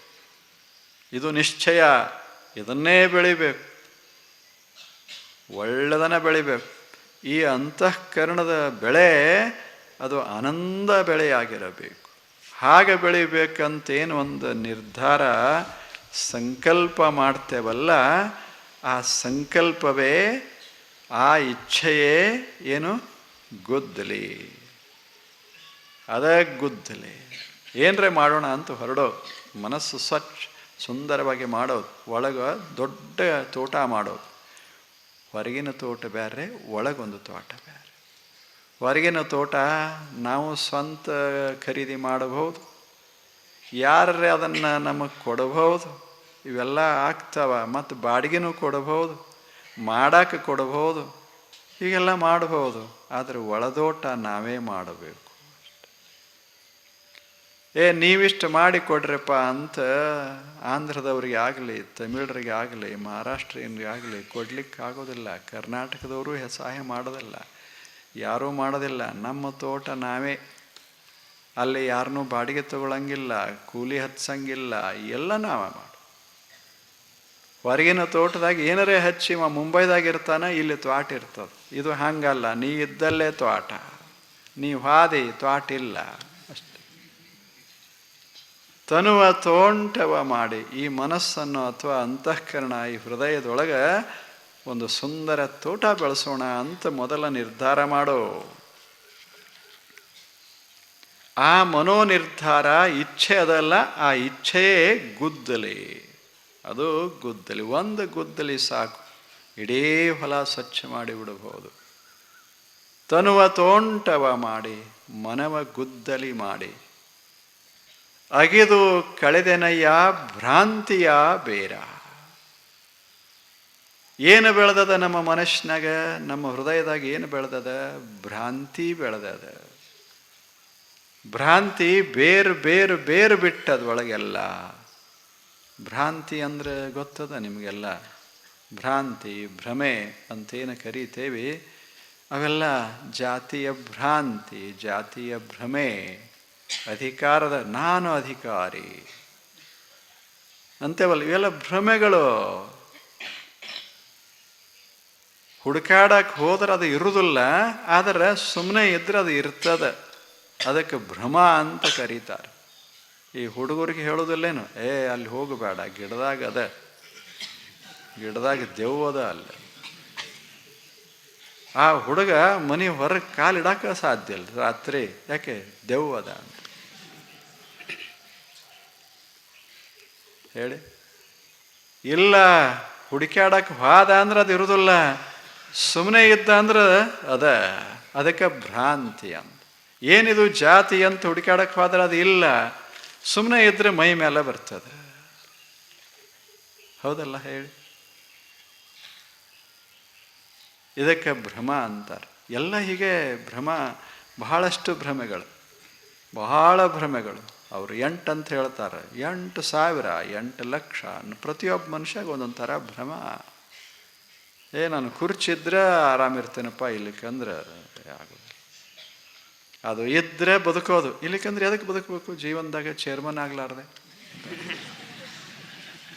ಇದು ನಿಶ್ಚಯ, ಇದನ್ನೇ ಬೆಳಿಬೇಕು, ಒಳ್ಳೆದನ್ನ ಬೆಳಿಬೇಕು. ಈ ಅಂತಃಕರಣದ ಬೆಳೆ ಅದು ಆನಂದ ಬೆಳೆಯಾಗಿರಬೇಕು. ಹಾಗೆ ಬೆಳಿಬೇಕಂತೇನು ಒಂದು ನಿರ್ಧಾರ ಸಂಕಲ್ಪ ಮಾಡ್ತೇವಲ್ಲ, ಆ ಸಂಕಲ್ಪವೇ, ಆ ಇಚ್ಛೆಯೇ ಏನು? ಗುದ್ದಲಿ. ಅದ ಗುದ್ದಲಿ. ಏನರೇ ಮಾಡೋಣ ಅಂತ ಹೊರಡೋದು, ಮನಸ್ಸು ಸ್ವಚ್ಛ ಸುಂದರವಾಗಿ ಮಾಡೋದು, ಒಳಗೆ ದೊಡ್ಡ ತೋಟ ಮಾಡೋದು. ಹೊರಗಿನ ತೋಟ ಬೇರೆ, ಒಳಗೊಂದು ತೋಟ ಬೇರೆ. ಹೊರಗಿನ ತೋಟ ನಾವು ಸ್ವಂತ ಖರೀದಿ ಮಾಡಬಹುದು, ಯಾರೇ ಅದನ್ನು ನಮಗೆ ಕೊಡಬಹುದು, ಇವೆಲ್ಲ ಆಗ್ತಾವ. ಮತ್ತು ಬಾಡಿಗೆನೂ ಕೊಡಬಹುದು, ಮಾಡಕ್ಕೆ ಕೊಡಬಹುದು, ಹೀಗೆಲ್ಲ ಮಾಡಬಹುದು. ಆದರೆ ಒಳದೋಟ ನಾವೇ ಮಾಡಬೇಕು. ನೀವಿಷ್ಟು ಮಾಡಿ ಕೊಡ್ರಪ್ಪ ಅಂತ ಆಂಧ್ರದವ್ರಿಗೆ ಆಗಲಿ, ತಮಿಳರಿಗೆ ಆಗಲಿ, ಮಹಾರಾಷ್ಟ್ರೀಯನಿಗೆ ಆಗಲಿ ಕೊಡ್ಲಿಕ್ಕೆ ಆಗೋದಿಲ್ಲ. ಕರ್ನಾಟಕದವರು ಸಹಾಯ ಮಾಡೋದಿಲ್ಲ, ಯಾರೂ ಮಾಡೋದಿಲ್ಲ. ನಮ್ಮ ತೋಟ ನಾವೇ, ಅಲ್ಲಿ ಯಾರನ್ನೂ ಬಾಡಿಗೆ ತಗೊಳ್ಳಂಗಿಲ್ಲ, ಕೂಲಿ ಹಚ್ಚಂಗಿಲ್ಲ, ಎಲ್ಲ ನಾವೇ ಮಾಡು. ಹೊರಗಿನ ತೋಟದಾಗ ಏನಾರೇ ಹಚ್ಚಿ ಮುಂಬೈದಾಗ ಇರ್ತಾನೆ, ಇಲ್ಲಿ ತ್ವಾಟ ಇರ್ತದೆ. ಇದು ಹಂಗಲ್ಲ, ನೀ ಇದ್ದಲ್ಲೇ ತ್ವಾಟ, ನೀವು ಹಾದಿ ತ್ವಾಟ ಇಲ್ಲ ಅಷ್ಟೆ. ತನುವ ತೋಂಟವ ಮಾಡಿ, ಈ ಮನಸ್ಸನ್ನು ಅಥವಾ ಅಂತಃಕರಣ, ಈ ಹೃದಯದೊಳಗೆ ಒಂದು ಸುಂದರ ತೋಟ ಬೆಳೆಸೋಣ ಅಂತ ಮೊದಲ ನಿರ್ಧಾರ ಮಾಡೋ. ಆ ಮನೋನಿರ್ಧಾರ ಇಚ್ಛೆ ಅದಲ್ಲ, ಆ ಇಚ್ಛೆಯೇ ಗುದ್ದಲಿ. ಅದು ಗುದ್ದಲಿ. ಒಂದು ಗುದ್ದಲಿ ಸಾಕು, ಇಡೀ ಹೊಲ ಸ್ವಚ್ಛ ಮಾಡಿ ಬಿಡಬಹುದು. ತನುವ ತೋಂಟವ ಮಾಡಿ, ಮನವ ಗುದ್ದಲಿ ಮಾಡಿ, ಅಗೆದು ಕಳೆದೆನಯ್ಯ ಭ್ರಾಂತಿಯ ಬೇರ. ಏನು ಬೆಳೆದದ ನಮ್ಮ ಮನಸ್ಸಿನಾಗ, ನಮ್ಮ ಹೃದಯದಾಗ ಏನು ಬೆಳೆದದ? ಭ್ರಾಂತಿ ಬೆಳೆದದ. ಭ್ರಾಂತಿ ಬೇರು ಬೇರು ಬೇರು ಬಿಟ್ಟದ ಒಳಗೆಲ್ಲ. ಭ್ರಾಂತಿ ಅಂದರೆ ಗೊತ್ತದ ನಿಮಗೆಲ್ಲ. ಭ್ರಾಂತಿ, ಭ್ರಮೆ ಅಂತೇನು ಕರೀತೇವೆ, ಅವೆಲ್ಲ ಜಾತಿಯ ಭ್ರಾಂತಿ, ಜಾತಿಯ ಭ್ರಮೆ, ಅಧಿಕಾರದ ನಾನು ಅಧಿಕಾರಿ ಅಂತೇವಲ್ಲ, ಇವೆಲ್ಲ ಭ್ರಮೆಗಳು. ಹುಡುಕಾಡಕ್ಕೆ ಹೋದ್ರೆ ಅದು ಇರುವುದಿಲ್ಲ, ಆದರೆ ಸುಮ್ಮನೆ ಇದ್ರೆ ಅದು ಇರ್ತದೆ. ಅದಕ್ಕೆ ಭ್ರಮ ಅಂತ ಕರೀತಾರೆ. ಈ ಹುಡುಗರಿಗೆ ಹೇಳೋದಿಲ್ಲೇನು, ಅಲ್ಲಿ ಹೋಗಬೇಡ, ಗಿಡದಾಗ ದೆವ್ವದ ಅಲ್ಲ. ಆ ಹುಡುಗ ಮನೆ ಹೊರಗೆ ಕಾಲಿಡಕ್ಕೆ ಸಾಧ್ಯ ಇಲ್ಲ ರಾತ್ರಿ, ಯಾಕೆ? ದೆವ್ವದ ಅಂತ ಹೇಳಿ. ಇಲ್ಲ, ಹುಡುಕಾಡಕ್ಕೆ ಹೋದ ಅಂದ್ರೆ ಅದು ಇರೋದಿಲ್ಲ, ಸುಮ್ಮನೆ ಇದ್ದ ಅಂದ್ರೆ ಅದಕ್ಕೆ ಭ್ರಾಂತಿ ಅಂತ. ಏನಿದು ಜಾತಿ ಅಂತ ಹುಡುಕಾಡಕ್ಕೆ ಹೋದ್ರೆ ಅದು ಇಲ್ಲ, ಸುಮ್ಮನೆ ಇದ್ರೆ ಮೈ ಮೇಲೆ ಬರ್ತದೆ. ಹೌದಲ್ಲ ಹೇಳಿ? ಇದಕ್ಕೆ ಭ್ರಮ ಅಂತಾರೆ. ಎಲ್ಲ ಹೀಗೆ ಭ್ರಮ, ಬಹಳಷ್ಟು ಭ್ರಮೆಗಳು, ಬಹಳ ಭ್ರಮೆಗಳು. ಅವರು 8 ಅಂತ ಹೇಳ್ತಾರೆ, 8,000, 8 ಲಕ್ಷ, ಪ್ರತಿಯೊಬ್ಬ ಮನುಷ್ಯಾಗ ಒಂದೊಂದು ಥರ ಭ್ರಮ. ನಾನು ಕುರ್ಚಿದ್ರೆ ಆರಾಮಿರ್ತೇನಪ್ಪ, ಇಲ್ಲಿಕಂದ್ರೆ ಆಗೋದು. ಅದು ಇದ್ರೆ ಬದುಕೋದು, ಇಲ್ಲಿಕಂದ್ರೆ ಎದಕ್ಕೆ ಬದುಕಬೇಕು? ಜೀವನದಾಗ ಚೇರ್ಮನ್ ಆಗ್ಲಾರ್ದೆ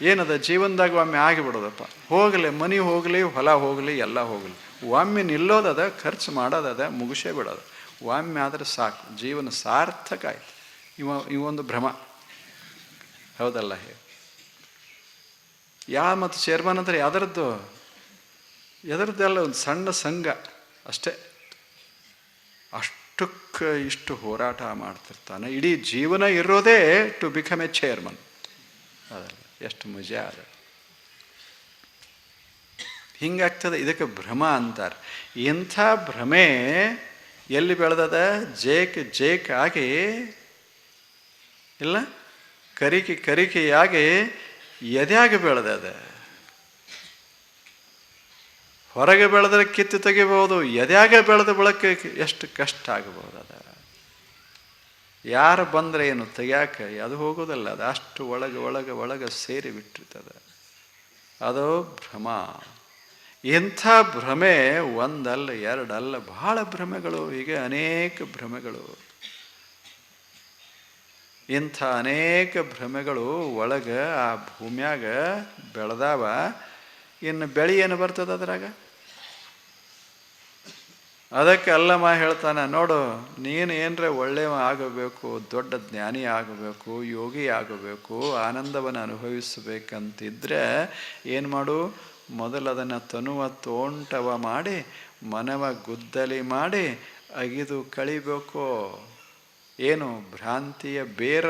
ಏನದ? ಜೀವನದಾಗ ಒಮ್ಮೆ ಆಗಿಬಿಡೋದಪ್ಪ. ಹೋಗಲಿ, ಮನೆ ಹೋಗಲಿ, ಹೊಲ ಹೋಗಲಿ, ಎಲ್ಲ ಹೋಗಲಿ, ಒಮ್ಮೆ ನಿಲ್ಲೋದದ, ಖರ್ಚು ಮಾಡೋದದ, ಮುಗಿಸೇ ಬಿಡೋದು. ಒಮ್ಮೆ ಆದರೆ ಸಾಕು, ಜೀವನ ಸಾರ್ಥಕ ಆಯ್ತು. ಇವೊಂದು ಭ್ರಮ, ಹೌದಲ್ಲ? ಮತ್ತು ಚೇರ್ಮನ್ ಅಂದರೆ ಎದರದ್ದೆಲ್ಲ ಒಂದು ಸಣ್ಣ ಸಂಘ ಅಷ್ಟೇ. ಅಷ್ಟಕ್ಕೆ ಇಷ್ಟು ಹೋರಾಟ ಮಾಡ್ತಿರ್ತಾನೆ. ಇಡೀ ಜೀವನ ಇರೋದೇ ಟು ಬಿಕಮ್ ಎ ಚೇರ್ಮನ್. ಅದಲ್ಲ, ಎಷ್ಟು ಮಜಾ ಅದ. ಹಿಂಗಾಗ್ತದೆ. ಇದಕ್ಕೆ ಭ್ರಮ ಅಂತಾರೆ. ಇಂಥ ಭ್ರಮೆ ಎಲ್ಲಿ ಬೆಳೆದದ? ಜೇಕ್ ಆಗಿ ಇಲ್ಲ, ಕರಿಕೆಯಾಗಿ ಎದೆಯಾಗಿ ಬೆಳೆದದ. ಹೊರಗೆ ಬೆಳೆದ್ರೆ ಕಿತ್ತು ತೆಗಿಬಹುದು, ಎದೆಯಾಗೆ ಬೆಳೆದ ಬಳಕೆ ಎಷ್ಟು ಕಷ್ಟ ಆಗಬಹುದು. ಅದ ಯಾರು ಬಂದರೆ ಏನು ತೆಗ್ಯಾಕೆ ಅದು ಹೋಗೋದಲ್ಲ. ಅದು ಅಷ್ಟು ಒಳಗೆ ಸೇರಿ ಬಿಟ್ಟಿರ್ತದೆ. ಅದು ಭ್ರಮ. ಇಂಥ ಭ್ರಮೆ ಒಂದಲ್ಲ, ಎರಡಲ್ಲ, ಬಹಳ ಭ್ರಮೆಗಳು, ಹೀಗೆ ಅನೇಕ ಭ್ರಮೆಗಳು. ಇಂಥ ಅನೇಕ ಭ್ರಮೆಗಳು ಒಳಗೆ ಆ ಭೂಮ್ಯಾಗ ಬೆಳೆದಾವ. ಇನ್ನು ಬೆಳೆ ಏನು ಬರ್ತದೆ ಅದ್ರಾಗ? ಅದಕ್ಕೆ ಅಲ್ಲಮ್ಮ ಹೇಳ್ತಾನೆ, ನೋಡು, ನೀನು ಏನರ ಒಳ್ಳೆಯ ಆಗಬೇಕು, ದೊಡ್ಡ ಜ್ಞಾನಿ ಆಗಬೇಕು, ಯೋಗಿ ಆಗಬೇಕು, ಆನಂದವನ್ನು ಅನುಭವಿಸಬೇಕಂತಿದ್ರೆ ಏನು ಮಾಡು? ಮೊದಲು ಅದನ್ನು ತನುವ ತೋಂಟವ ಮಾಡಿ, ಮನವ ಗುದ್ದಲಿ ಮಾಡಿ ಅಗಿದು ಕಳಿಬೇಕು. ಏನು? ಭ್ರಾಂತಿಯ ಬೇರ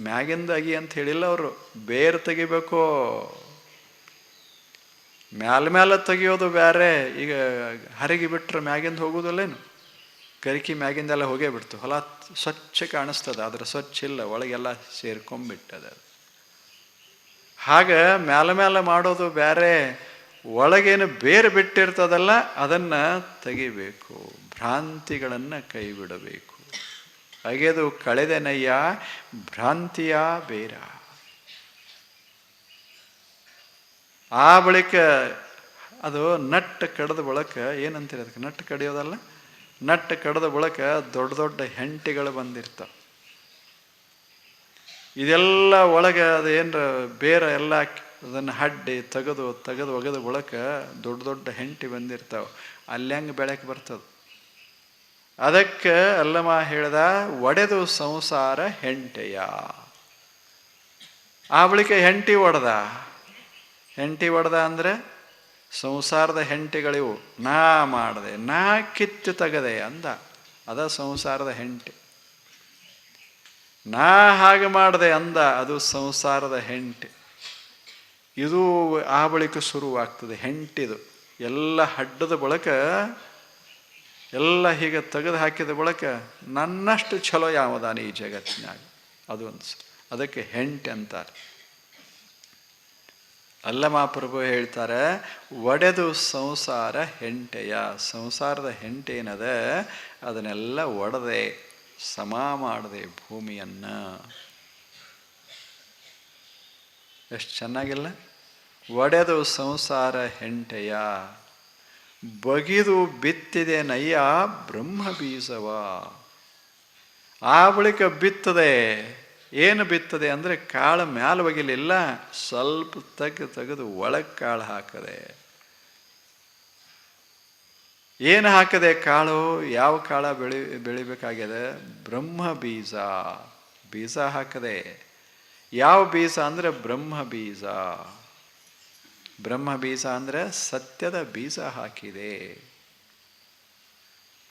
ಮ್ಯಾಗಿಂದ ಅಗಿ ಅಂತ ಹೇಳಿಲ್ಲ ಅವರು, ಬೇರು ತೆಗಿಬೇಕು. ಮ್ಯಾಲ ತೆಗಿಯೋದು ಬೇರೆ. ಈಗ ಹರಗಿ ಬಿಟ್ರೆ ಮ್ಯಾಗಿಂದ ಹೋಗೋದಿಲ್ಲೇನು? ಕರಿಕಿ ಮ್ಯಾಗಿಂದೆಲ್ಲ ಹೋಗೇ ಬಿಡ್ತು, ಹೊಲ ಸ್ವಚ್ಛ ಕಾಣಿಸ್ತದೆ, ಆದರೆ ಸ್ವಚ್ಛ ಇಲ್ಲ, ಒಳಗೆಲ್ಲ ಸೇರ್ಕೊಂಡ್ಬಿಟ್ಟದ. ಹಾಗೆ ಮ್ಯಾಲ ಮಾಡೋದು ಬೇರೆ, ಒಳಗೇನು ಬೇರೆ ಬಿಟ್ಟಿರ್ತದಲ್ಲ ಅದನ್ನು ತೆಗಿಬೇಕು. ಭ್ರಾಂತಿಗಳನ್ನು ಕೈ ಬಿಡಬೇಕು. ಅಗೆದು ಕಳೆದೆನಯ್ಯ ಭ್ರಾಂತಿಯ ಬೇರ. ಆ ಬಳಿಕ ಅದು ನಟ್ಟು ಕಡ್ದ ಬಳಕ ಏನಂತೀರ ಅದಕ್ಕೆ? ನಟ್ಟು ಕಡಿಯೋದಲ್ಲ, ನಟ್ಟು ಕಡ್ದ ಬಳಕ ದೊಡ್ಡ ದೊಡ್ಡ ಹೆಂಟಿಗಳು ಬಂದಿರ್ತಾವೆ. ಇದೆಲ್ಲ ಒಳಗೆ ಅದು ಏನರ ಬೇರೆ ಎಲ್ಲ ಅದನ್ನು ಹಡ್ಡಿ ತೆಗೆದು ಒಗೆದು ಬಳಕ ದೊಡ್ಡ ದೊಡ್ಡ ಹೆಂಟಿ ಬಂದಿರ್ತಾವೆ. ಅಲ್ಲಿ ಹೆಂಗೆ ಬೆಳಕ್ಕೆ ಬರ್ತದೆ? ಅದಕ್ಕೆ ಅಲ್ಲಮ ಹೇಳ್ದ, ಒಡೆದು ಸಂಸಾರ ಹೆಂಟೆಯ. ಆ ಬಳಿಕ ಹೆಂಟಿ ಒಡೆದ ಅಂದರೆ ಸಂಸಾರದ ಹೆಂಟಿಗಳಿವು. ನಾ ಮಾಡಿದೆ, ನಾ ಕಿತ್ತು ತೆಗದೆ ಅಂದ, ಅದ ಸಂಸಾರದ ಹೆಂಟಿ. ನಾ ಹಾಗೆ ಮಾಡಿದೆ ಅಂದ, ಅದು ಸಂಸಾರದ ಹೆಂಟಿ. ಇದು ಆ ಬಳಿಕ ಶುರುವಾಗ್ತದೆ ಹೆಂಟಿದು. ಎಲ್ಲ ಹಡ್ಡದ ಬಳಕ ಎಲ್ಲ ಹೀಗೆ ತೆಗೆದು ಹಾಕಿದ ಬಳಕ ನನ್ನಷ್ಟು ಛಲೋ ಯಾವದಾನ ಈ ಜಗತ್ತಿನಾಗ, ಅದು ಅನ್ಸ. ಅದಕ್ಕೆ ಹೆಂಟಿ ಅಂತಾರೆ. ಅಲ್ಲಮಾಪ್ರಭು ಹೇಳ್ತಾರೆ, ಒಡೆದು ಸಂಸಾರ ಹೆಂಟೆಯ. ಸಂಸಾರದ ಹೆಂಟೆ ಏನದ ಅದನ್ನೆಲ್ಲ ಒಡೆದೆ, ಸಮ ಮಾಡದೆ ಭೂಮಿಯನ್ನು. ಎಷ್ಟು ಚೆನ್ನಾಗಿಲ್ಲ? ಒಡೆದು ಸಂಸಾರ ಹೆಂಟೆಯ, ಬಗಿದು ಬಿತ್ತಿದೆ ನಯ್ಯ ಬ್ರಹ್ಮ ಬೀಜವ. ಆ ಬಳಿಕ ಬಿತ್ತದೆ. ಏನು ಬಿತ್ತದೆ ಅಂದರೆ ಕಾಳು ಮ್ಯಾಲ ಒಗಿಲಿಲ್ಲ, ಸ್ವಲ್ಪ ತೆಗೆದು ಒಳಗೆ ಕಾಳು ಹಾಕದೆ. ಏನು ಹಾಕದೆ ಕಾಳು? ಯಾವ ಕಾಳ ಬೆಳಿಬೇಕಾಗ್ಯದ? ಬ್ರಹ್ಮ ಬೀಜ ಹಾಕದೆ. ಯಾವ ಬೀಜ ಅಂದರೆ ಬ್ರಹ್ಮ ಬೀಜ. ಬ್ರಹ್ಮ ಬೀಜ ಅಂದರೆ ಸತ್ಯದ ಬೀಜ ಹಾಕಿದೆ.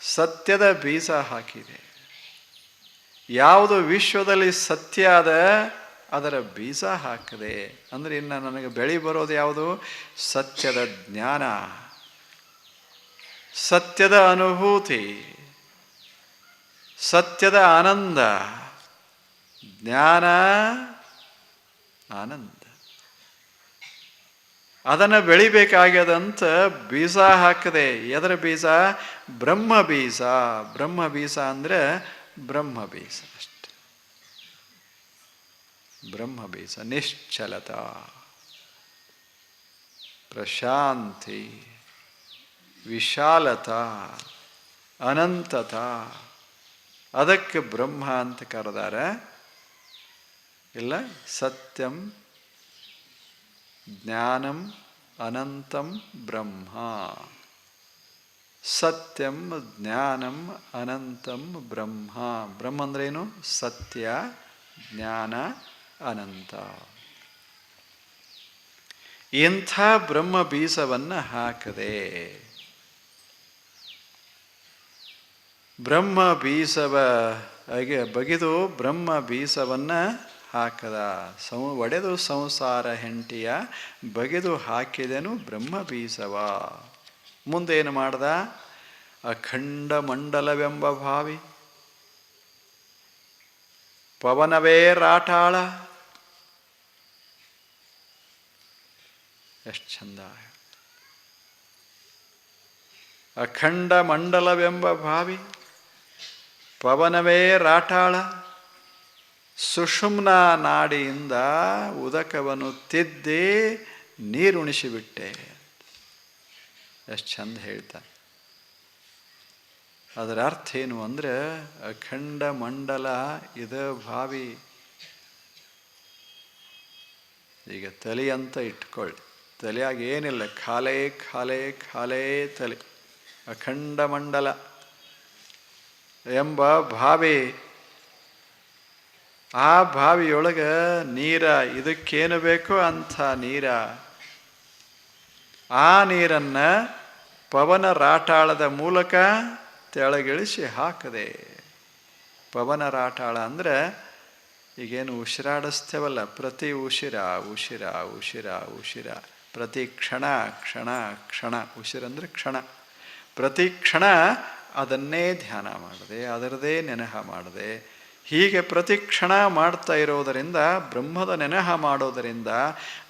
ಸತ್ಯದ ಬೀಜ ಹಾಕಿದೆ. ಯಾವುದು ವಿಶ್ವದಲ್ಲಿ ಸತ್ಯ ಅದ ಅದರ ಬೀಜ ಹಾಕದೆ. ಅಂದರೆ ಇನ್ನು ನನಗೆ ಬೆಳೆ ಬರೋದು ಯಾವುದು? ಸತ್ಯದ ಜ್ಞಾನ, ಸತ್ಯದ ಅನುಭೂತಿ, ಸತ್ಯದ ಆನಂದ. ಜ್ಞಾನ ಆನಂದ ಅದನ್ನು ಬೆಳಿಬೇಕಾಗ್ಯದಂತ ಬೀಜ ಹಾಕದೆ. ಎದರ ಬೀಜ? ಬ್ರಹ್ಮ ಬೀಜ. ಬ್ರಹ್ಮ ಬೀಜ ಅಂದರೆ ಬ್ರಹ್ಮ ಬೀಜ ಅಷ್ಟೆ. ಬ್ರಹ್ಮ ಬೀಜ ನಿಶ್ಚಲತ. ಪ್ರಶಾಂತಿ, ವಿಶಾಲತಾ, ಅನಂತತಾ. ಅದಕ್ಕೆ ಬ್ರಹ್ಮ ಅಂತ ಕರೆದಾರೆ. ಇಲ್ಲ, ಸತ್ಯಂ ಜ್ಞಾನಂ ಅನಂತಂ ಬ್ರಹ್ಮ. ಸತ್ಯಂ ಜ್ಞಾನಂ ಅನಂತಂ ಬ್ರಹ್ಮ. ಬ್ರಹ್ಮ ಅಂದ್ರೇನು? ಸತ್ಯ, ಜ್ಞಾನ, ಅನಂತ. ಇಂಥ ಬ್ರಹ್ಮ ಬೀಜವನ್ನು ಹಾಕದೆ, ಬ್ರಹ್ಮ ಬೀಜವ ಬಗೆದು ಬ್ರಹ್ಮ ಬೀಜವನ್ನು ಹಾಕದ, ಒಡೆದು ಸಂಸಾರ ಹೆಂಟಿಯ ಬಗೆದು ಹಾಕಿದೆನು ಬ್ರಹ್ಮ ಬೀಜವ. ಮುಂದೇನು ಮಾಡ್ದ? ಅಖಂಡ ಮಂಡಲವೆಂಬ ಭಾವಿ, ಪವನವೇ ರಾಟಾಳ. ಎಷ್ಟು ಚಂದ! ಅಖಂಡ ಮಂಡಲವೆಂಬ ಭಾವಿ, ಪವನವೇ ರಾಟಾಳ. ಸುಷುಮ್ನ ನಾಡಿಯಿಂದ ಉದಕವನ್ನು ತಿದ್ದಿ ನೀರುಣಿಸಿಬಿಟ್ಟೆ. ಎಷ್ಟು ಚಂದ ಹೇಳ್ತಾನೆ. ಅದರ ಅರ್ಥ ಏನು ಅಂದರೆ, ಅಖಂಡ ಮಂಡಲ ಇದು ಭಾವಿ. ಈಗ ತಲೆ ಅಂತ ಇಟ್ಕೊಳ್ಳಿ, ತಲೆಯಾಗ ಏನಿಲ್ಲ, ಖಾಲೇ ಖಾಲೇ ಖಾಲೇ ತಲೆ. ಅಖಂಡ ಮಂಡಲ ಎಂಬ ಭಾವಿ. ಆ ಬಾವಿಯೊಳಗೆ ನೀರ, ಇದಕ್ಕೇನು ಬೇಕೋ ಅಂಥ ನೀರ. ಆ ನೀರನ್ನು ಪವನ ರಾಟಾಳದ ಮೂಲಕ ತೆಳಗಿಳಿಸಿ ಹಾಕದೆ. ಪವನ ರಾಟಾಳ ಅಂದರೆ ಈಗೇನು ಉಸಿರಾಡಿಸ್ತೇವಲ್ಲ, ಪ್ರತಿ ಉಸಿರ ಉಸಿರ ಉಸಿರ ಉಸಿರ, ಪ್ರತಿ ಕ್ಷಣ ಕ್ಷಣ ಕ್ಷಣ. ಉಸಿರಂದರೆ ಕ್ಷಣ. ಪ್ರತಿ ಕ್ಷಣ ಅದನ್ನೇ ಧ್ಯಾನ ಮಾಡದೆ, ಅದರದೇ ನೆನಹ ಮಾಡದೆ, ಹೀಗೆ ಪ್ರತಿ ಕ್ಷಣ ಮಾಡ್ತಾ ಇರೋದರಿಂದ, ಬ್ರಹ್ಮದ ನೆನಹ ಮಾಡೋದರಿಂದ,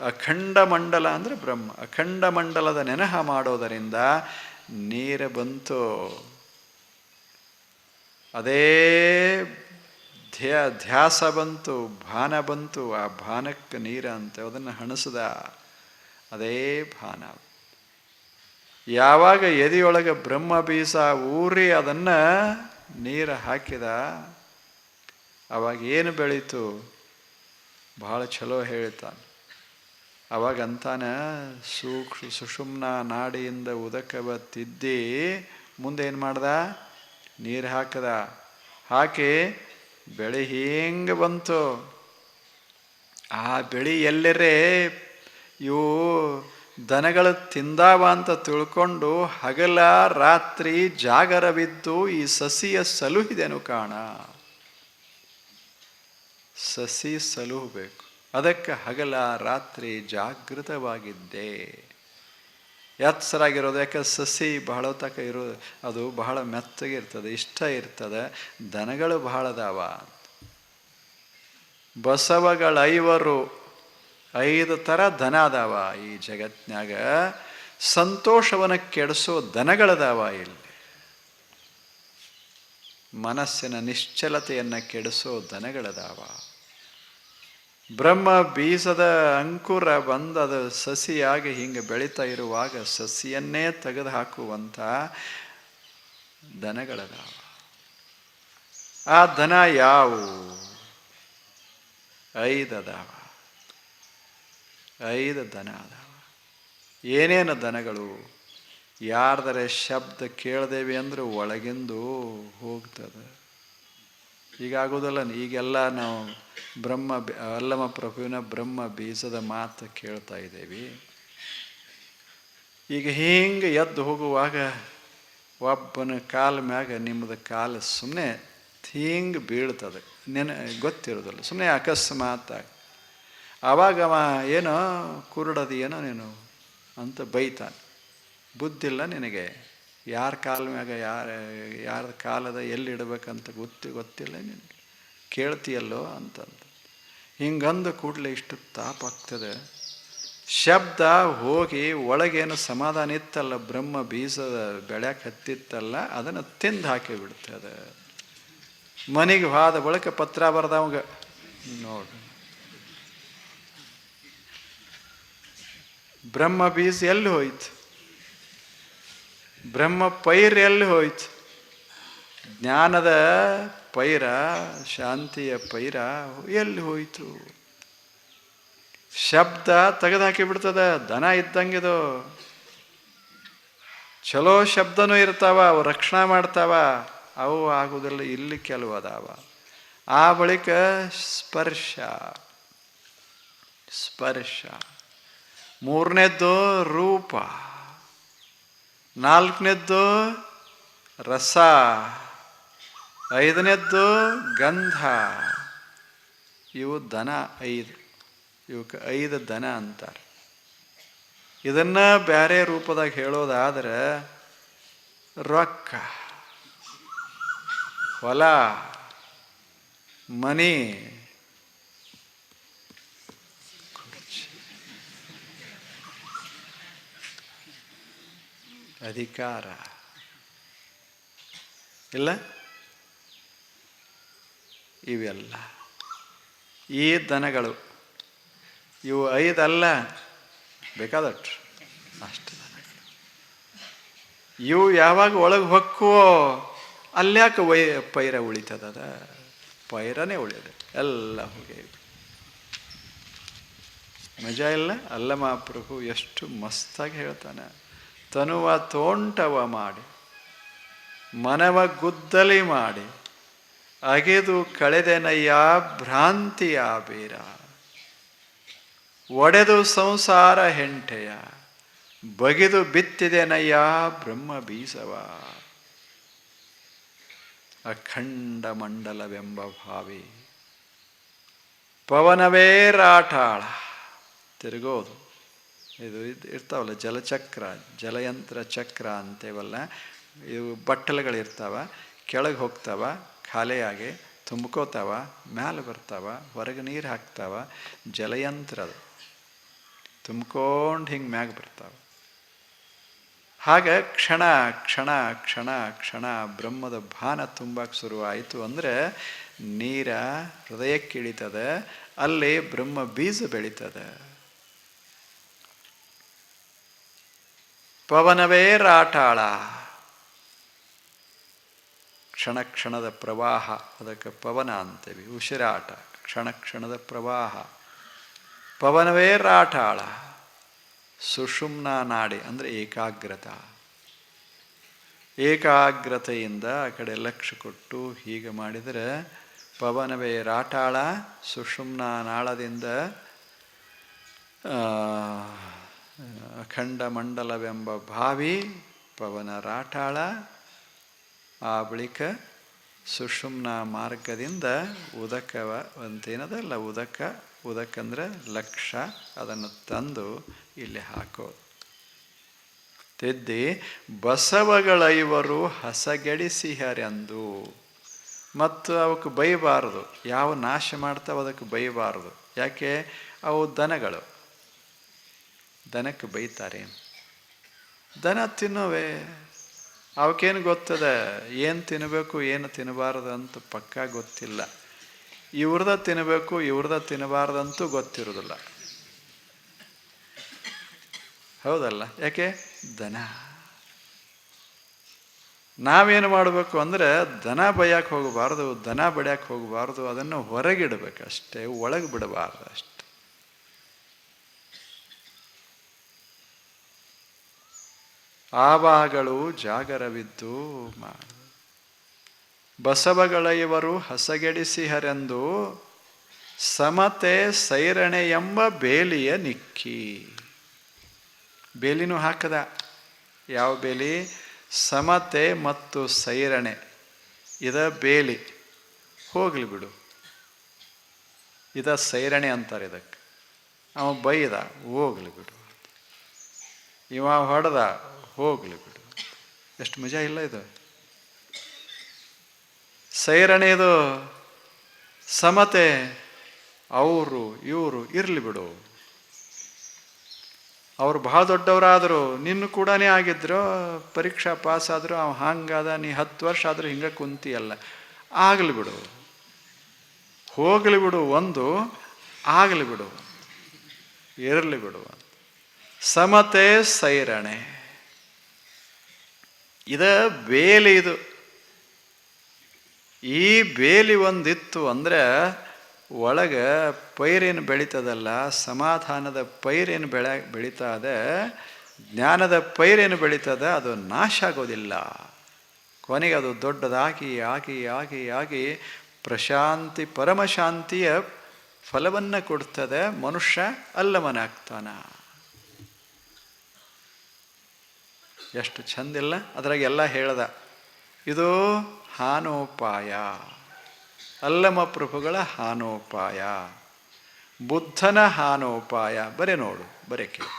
ಅಖಂಡ ಮಂಡಲ ಅಂದರೆ ಬ್ರಹ್ಮ, ಅಖಂಡ ಮಂಡಲದ ನೆನಹ ಮಾಡೋದರಿಂದ ನೀರು ಬಂತು. ಅದೇ ಧ್ಯಾಸ ಬಂತು, ಭಾನ ಬಂತು. ಆ ಭಾನಕ್ಕೆ ನೀರು ಅಂತ ಅದನ್ನು ಹಣಸದ. ಅದೇ ಭಾನ. ಯಾವಾಗ ಎದೆಯೊಳಗೆ ಬ್ರಹ್ಮ ಬೀಜ ಊರಿ ಅದನ್ನು ನೀರು ಹಾಕಿದ, ಅವಾಗ ಏನು ಬೆಳೀತು? ಭಾಳ ಚಲೋ ಹೇಳ್ತಾನೆ. ಅವಾಗ ಅಂತಾನೆ, ಸುಷುಮ್ನ ನಾಡಿಯಿಂದ ಉದಕವ ತಿದ್ದಿ ಮುಂದೇನು ಮಾಡ್ದ? ನೀರು ಹಾಕದ. ಹಾಕಿ ಬೆಳೆ ಹಿಂಗೆ ಬಂತು. ಆ ಬೆಳೆ ಎಲ್ಲರೇ ಇವು ದನಗಳು ತಿಂದಾವ ಅಂತ ತಿಳ್ಕೊಂಡು ಹಗಲ ರಾತ್ರಿ ಜಾಗರವಿದ್ದು ಈ ಸಸಿಯ ಸಲುಹಿದೆನು ಕಾಣ. ಸಸಿ ಸಲುಹಬೇಕು, ಅದಕ್ಕೆ ಹಗಲ ರಾತ್ರಿ ಜಾಗೃತವಾಗಿದ್ದೆ. ಎಚ್ಚರಾಗಿರೋದು. ಯಾಕೆ? ಸಸಿ ಬಹಳ ತಕ ಇರೋದು, ಅದು ಬಹಳ ಮೆತ್ತಗಿರ್ತದೆ, ಇಷ್ಟ ಇರ್ತದೆ. ದನಗಳು ಬಹಳ ಅದಾವ. ಬಸವಗಳೈವರು 5 ಥರ ದನ ಅದಾವ ಈ ಜಗತ್ನ್ಯಾಗ. ಸಂತೋಷವನ್ನು ಕೆಡಿಸೋ ದನಗಳದಾವ ಇಲ್ಲಿ. ಮನಸ್ಸಿನ ನಿಶ್ಚಲತೆಯನ್ನು ಕೆಡಿಸೋ ದನಗಳದಾವ. ಬ್ರಹ್ಮ ಬೀಜದ ಅಂಕುರ ಬಂದದ ಸಸಿಯಾಗಿ ಹಿಂಗೆ ಬೆಳೀತಾ ಇರುವಾಗ ಸಸಿಯನ್ನೇ ತೆಗೆದು ಹಾಕುವಂಥ ದನಗಳದಾವ. ಆ ದನ ಯಾವುವು? 5 ಅದಾವ. 5 ದನ ಅದಾವ. ಏನೇನು ದನಗಳು? ಯಾರ್ದರೆ ಶಬ್ದ ಕೇಳ್ದೇವಿ ಅಂದ್ರೆ ಒಳಗಿಂದು ಹೋಗ್ತದೆ. ಈಗಾಗೋದಲ್ಲ. ಈಗೆಲ್ಲ ನಾವು ಅಲ್ಲಮ ಪ್ರಭುವಿನ ಬ್ರಹ್ಮ ಬೀಜದ ಮಾತು ಕೇಳ್ತಾ ಇದ್ದೇವೆ. ಈಗ ಹಿಂಗೆ ಎದ್ದು ಹೋಗುವಾಗ ಒಬ್ಬನ ಕಾಲ ಮ್ಯಾಗ ನಿಮ್ಮದು ಕಾಲು ಸುಮ್ಮನೆ ಹಿಂಗೆ ಬೀಳ್ತದೆ. ಗೊತ್ತಿರೋದಿಲ್ಲ, ಸುಮ್ಮನೆ ಅಕಸ್ಮಾತಾಗಿ. ಆವಾಗ ಅವ ಏನೋ ಕುರುಡದಿ ಏನೋ ನೀನು ಅಂತ ಬೈತಾನೆ. ಬುದ್ಧಿಲ್ಲ ನಿನಗೆ? ಯಾರ ಕಾಲ ಮ್ಯಾಗ ಯಾರ ಕಾಲದ ಎಲ್ಲಿ ಇಡಬೇಕಂತ ಗೊತ್ತಿಲ್ಲ ನಿನಗೆ, ಕೇಳ್ತೀಯಲ್ಲೋ ಅಂತಂದು ಹಿಂಗಂದು ಕೂಡಲೇ ಇಷ್ಟು ತಾಪಾಗ್ತದೆ. ಶಬ್ದ ಹೋಗಿ ಒಳಗೇನು ಸಮಾಧಾನ ಇತ್ತಲ್ಲ, ಬ್ರಹ್ಮ ಬೀಜದ ಬೆಳ್ಯಾಕೆ ಹತ್ತಿತ್ತಲ್ಲ, ಅದನ್ನು ತಿಂದು ಹಾಕಿ ಬಿಡ್ತದೆ. ಮನೆಗೆ ಹೋದ ಬಳಿಕ ಪತ್ರ ಬರ್ದವಂಗ ನೋಡು, ಬ್ರಹ್ಮ ಬೀಜ ಎಲ್ಲಿ ಹೋಯ್ತು? ಬ್ರಹ್ಮ ಪೈರ್ ಎಲ್ಲಿ ಹೋಯ್ತು? ಜ್ಞಾನದ ಪೈರ, ಶಾಂತಿಯ ಪೈರ ಎಲ್ಲಿ ಹೋಯಿತು? ಶಬ್ದ ತೆಗೆದುಹಾಕಿ ಬಿಡ್ತದ. ದನ ಇದ್ದಂಗಿದು. ಚಲೋ ಶಬ್ದನೂ ಇರ್ತಾವ, ಅವು ರಕ್ಷಣೆ ಮಾಡ್ತಾವ, ಅವು ಆಗುವುದಿಲ್ಲ. ಇಲ್ಲಿ ಕೆಲವು ಅದಾವ. ಆ ಬಳಿಕ ಸ್ಪರ್ಶ. ಸ್ಪರ್ಶ. ಮೂರನೇದ್ದು ರೂಪ. ನಾಲ್ಕನೇದ್ದು ರಸ. ಐದನೇದ್ದು ಗಂಧ. ಇವು ದನ 5. ಇವಕ್ಕೆ 5 ದನ ಅಂತಾರೆ. ಇದನ್ನು ಬೇರೆ ರೂಪದಾಗ ಹೇಳೋದಾದ್ರೆ ರೊಕ್ಕ, ಹೊಲ, ಮನಿ, ಅಧಿಕಾರ ಇಲ್ಲ, ಇವೆಲ್ಲ ಈ ದನಗಳು. ಇವು 5 ಅಲ್ಲ, ಬೇಕಾದಷ್ಟು ಅಷ್ಟು ದನಗಳು. ಇವು ಯಾವಾಗ ಒಳಗೆ ಹೊಕ್ಕುವೋ ಅಲ್ಯಾಕೆ ಪೈರ ಉಳಿತದ? ಪೈರನೇ ಉಳಿಯೋದು, ಎಲ್ಲ ಹೋಗಿ ಮಜಾ ಇಲ್ಲ. ಅಲ್ಲ ಮಹಾಪ್ರಭು ಎಷ್ಟು ಮಸ್ತಾಗಿ ಹೇಳ್ತಾನೆ. ತನುವ ತೋಂಟವ ಮಾಡಿ, ಮನವ ಗುದ್ದಲಿ ಮಾಡಿ, ಅಗೆದು ಕಳೆದೆನಯ್ಯ ಭ್ರಾಂತಿಯ ಬೇರ, ಒಡೆದು ಸಂಸಾರ ಹೆಂಟೆಯ, ಬಗೆದು ಬಿತ್ತಿದೆನಯ್ಯ ಬ್ರಹ್ಮ ಬೀಸವ, ಅಖಂಡ ಮಂಡಲವೆಂಬ ಭಾವಿ, ಪವನವೇ ರಾಟಾಳ ತಿರುಗೋದು. ಇದು ಇರ್ತಾವಲ್ಲ ಜಲಚಕ್ರ, ಜಲಯಂತ್ರ ಚಕ್ರ ಅಂತೇವಲ್ಲ, ಇವು ಬಟ್ಟಲುಗಳಿರ್ತಾವ, ಕೆಳಗೆ ಹೋಗ್ತಾವ, ಖಾಲಿಯಾಗಿ ತುಂಬ್ಕೋತಾವ, ಮ್ಯಾಲೆ ಬರ್ತಾವ, ಹೊರಗೆ ನೀರು ಹಾಕ್ತಾವ. ಜಲಯಂತ್ರದ ತುಂಬ್ಕೊಂಡು ಹಿಂಗೆ ಮ್ಯಾಗ ಬರ್ತಾವ. ಹಾಗೆ ಕ್ಷಣ ಕ್ಷಣ ಕ್ಷಣ ಕ್ಷಣ ಬ್ರಹ್ಮದ ಭಾನ ತುಂಬಕ್ಕೆ ಶುರುವಾಯಿತು ಅಂದರೆ ನೀರ ಹೃದಯಕ್ಕೆ ಇಳಿತದೆ, ಅಲ್ಲಿ ಬ್ರಹ್ಮ ಬೀಜ ಬೆಳೀತದೆ. ಪವನವೇ ರಾಟಾಳ, ಕ್ಷಣ ಕ್ಷಣದ ಪ್ರವಾಹ, ಅದಕ್ಕೆ ಪವನ ಅಂತೇವಿ. ಉಸಿರಾಟ, ಕ್ಷಣ ಕ್ಷಣದ ಪ್ರವಾಹ. ಪವನವೇ ರಾಟಾಳ, ಸುಷುಮ್ನ ನಾಡಿ ಅಂದರೆ ಏಕಾಗ್ರತ. ಏಕಾಗ್ರತೆಯಿಂದ ಆ ಕಡೆ ಲಕ್ಷ್ಯ ಕೊಟ್ಟು ಹೀಗೆ ಮಾಡಿದರೆ ಪವನವೇ ರಾಟಾಳ, ಸುಷುಮ್ನ ನಾಳದಿಂದ ಅಖಂಡ ಮಂಡಲವೆಂಬ ಭಾವಿ, ಪವನ ರಾಟಾಳ. ಆ ಬಳಿಕ ಸುಷುಮ್ನ ಮಾರ್ಗದಿಂದ ಉದಕವ ಅಂತೇನದಲ್ಲ, ಉದಕಂದ್ರೆ ಲಕ್ಷ, ಅದನ್ನು ತಂದು ಇಲ್ಲಿ ಹಾಕೋದು. ತಿದ್ದಿ ಬಸವಗಳೈವರು ಹಸಗೆಡಿಸಿಹರೆಂದು. ಮತ್ತು ಅವಕ್ಕೆ ಬೈಬಾರದು. ಯಾವ ನಾಶ ಮಾಡ್ತಾವ ಅದಕ್ಕೆ ಬೈಬಾರದು. ಯಾಕೆ? ಅವು ದನಗಳು. ದನಕ್ಕೆ ಬೈತಾರೆ? ದನ ತಿನ್ನೋವೆ, ಅವಕ್ಕೇನು ಗೊತ್ತದೆ ಏನು ತಿನ್ನಬೇಕು ಏನು ತಿನ್ನಬಾರ್ದು ಅಂತ ಪಕ್ಕಾ ಗೊತ್ತಿಲ್ಲ. ಇವ್ರದ ತಿನ್ನಬೇಕು ಇವ್ರದ ತಿನ್ನಬಾರ್ದಂತೂ ಗೊತ್ತಿರೋದಿಲ್ಲ. ಹೌದಲ್ಲ? ಯಾಕೆ? ದನ. ನಾವೇನು ಮಾಡಬೇಕು ಅಂದರೆ ದನ ಬೈಯಕ್ಕೆ ಹೋಗಬಾರ್ದು, ದನ ಬಡಿಯಕ್ಕೆ ಹೋಗಬಾರ್ದು, ಅದನ್ನು ಹೊರಗಿಡಬೇಕು ಅಷ್ಟೇ, ಒಳಗೆ ಬಿಡಬಾರ್ದು ಅಷ್ಟೆ. ಆವಾಗಳು ಜಾಗರವಿದ್ದು ಮಾಡು. ಬಸವಗಳೈವರು ಹಸಗೆಡಿಸಿಹರೆಂದು ಸಮತೆ ಸೈರಣೆ ಎಂಬ ಬೇಲಿಯ ನಿಕ್ಕಿ. ಬೇಲಿನೂ ಹಾಕದ. ಯಾವ ಬೇಲಿ? ಸಮತೆ ಮತ್ತು ಸೈರಣೆ, ಇದ ಬೇಲಿ. ಹೋಗ್ಲಿ ಬಿಡು, ಇದ ಸೈರಣೆ ಅಂತಾರೆ ಇದಕ್ಕೆ. ಅವ ಬೈದ, ಹೋಗ್ಲಿ ಬಿಡು. ಇವ ಹೊಡೆದ, ಹೋಗ್ಲಿ ಬಿಡು. ಎಷ್ಟು ಮಜಾ ಇಲ್ಲ ಇದು? ಸೈರಣೆ ಇದು. ಸಮತೆ, ಅವರು ಇವರು ಇರಲಿ ಬಿಡು. ಅವ್ರು ಭಾಳ ದೊಡ್ಡವರಾದರು, ನಿನ್ನ ಕೂಡ ಆಗಿದ್ರು, ಪರೀಕ್ಷಾ ಪಾಸ್ ಆದರೂ ಅವ ಹಂಗಾದ, ನೀ 10 ವರ್ಷ ಆದರೂ ಹಿಂಗೆ ಕುಂತಿಯಲ್ಲ, ಆಗಲಿ ಬಿಡು, ಹೋಗಲಿ ಬಿಡು, ಒಂದು ಆಗಲಿ ಬಿಡು, ಇರಲಿ ಬಿಡು. ಸಮತೆ ಸೈರಣೆ. ಬೇಲಿ ಇದು. ಈ ಬೇಲಿ ಒಂದಿತ್ತು ಅಂದರೆ ಒಳಗೆ ಪೈರೇನು ಬೆಳೀತದಲ್ಲ, ಸಮಾಧಾನದ ಪೈರೇನು ಬೆಳೀತಾ ಇದೆ, ಜ್ಞಾನದ ಪೈರೇನು ಬೆಳೀತದ, ಅದು ನಾಶ ಆಗೋದಿಲ್ಲ. ಕೊನೆಗೆ ಅದು ದೊಡ್ಡದಾಗಿ ಆಗಿ ಆಗಿ ಆಗಿ ಪ್ರಶಾಂತಿ, ಪರಮಶಾಂತಿಯ ಫಲವನ್ನು ಕೊಡ್ತದೆ. ಮನುಷ್ಯ ಅಲ್ಲಮನಾಗ್ತಾನ. ಎಷ್ಟು ಚಂದಿಲ್ಲ. ಅದ್ರಾಗೆಲ್ಲ ಹೇಳ್ದ. ಇದು ಹಾನೋಪಾಯ, ಅಲ್ಲಮ ಪ್ರಭುಗಳ ಹಾನೋಪಾಯ, ಬುದ್ಧನ ಹಾನೋಪಾಯ. ಬರೀ ನೋಡು, ಬರೀ ಕೇಳು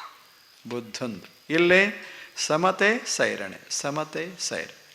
ಬುದ್ಧಂದು. ಇಲ್ಲೇ ಸಮತೆ ಸೈರಣೆ, ಸಮತೆ ಸೈರಣೆ.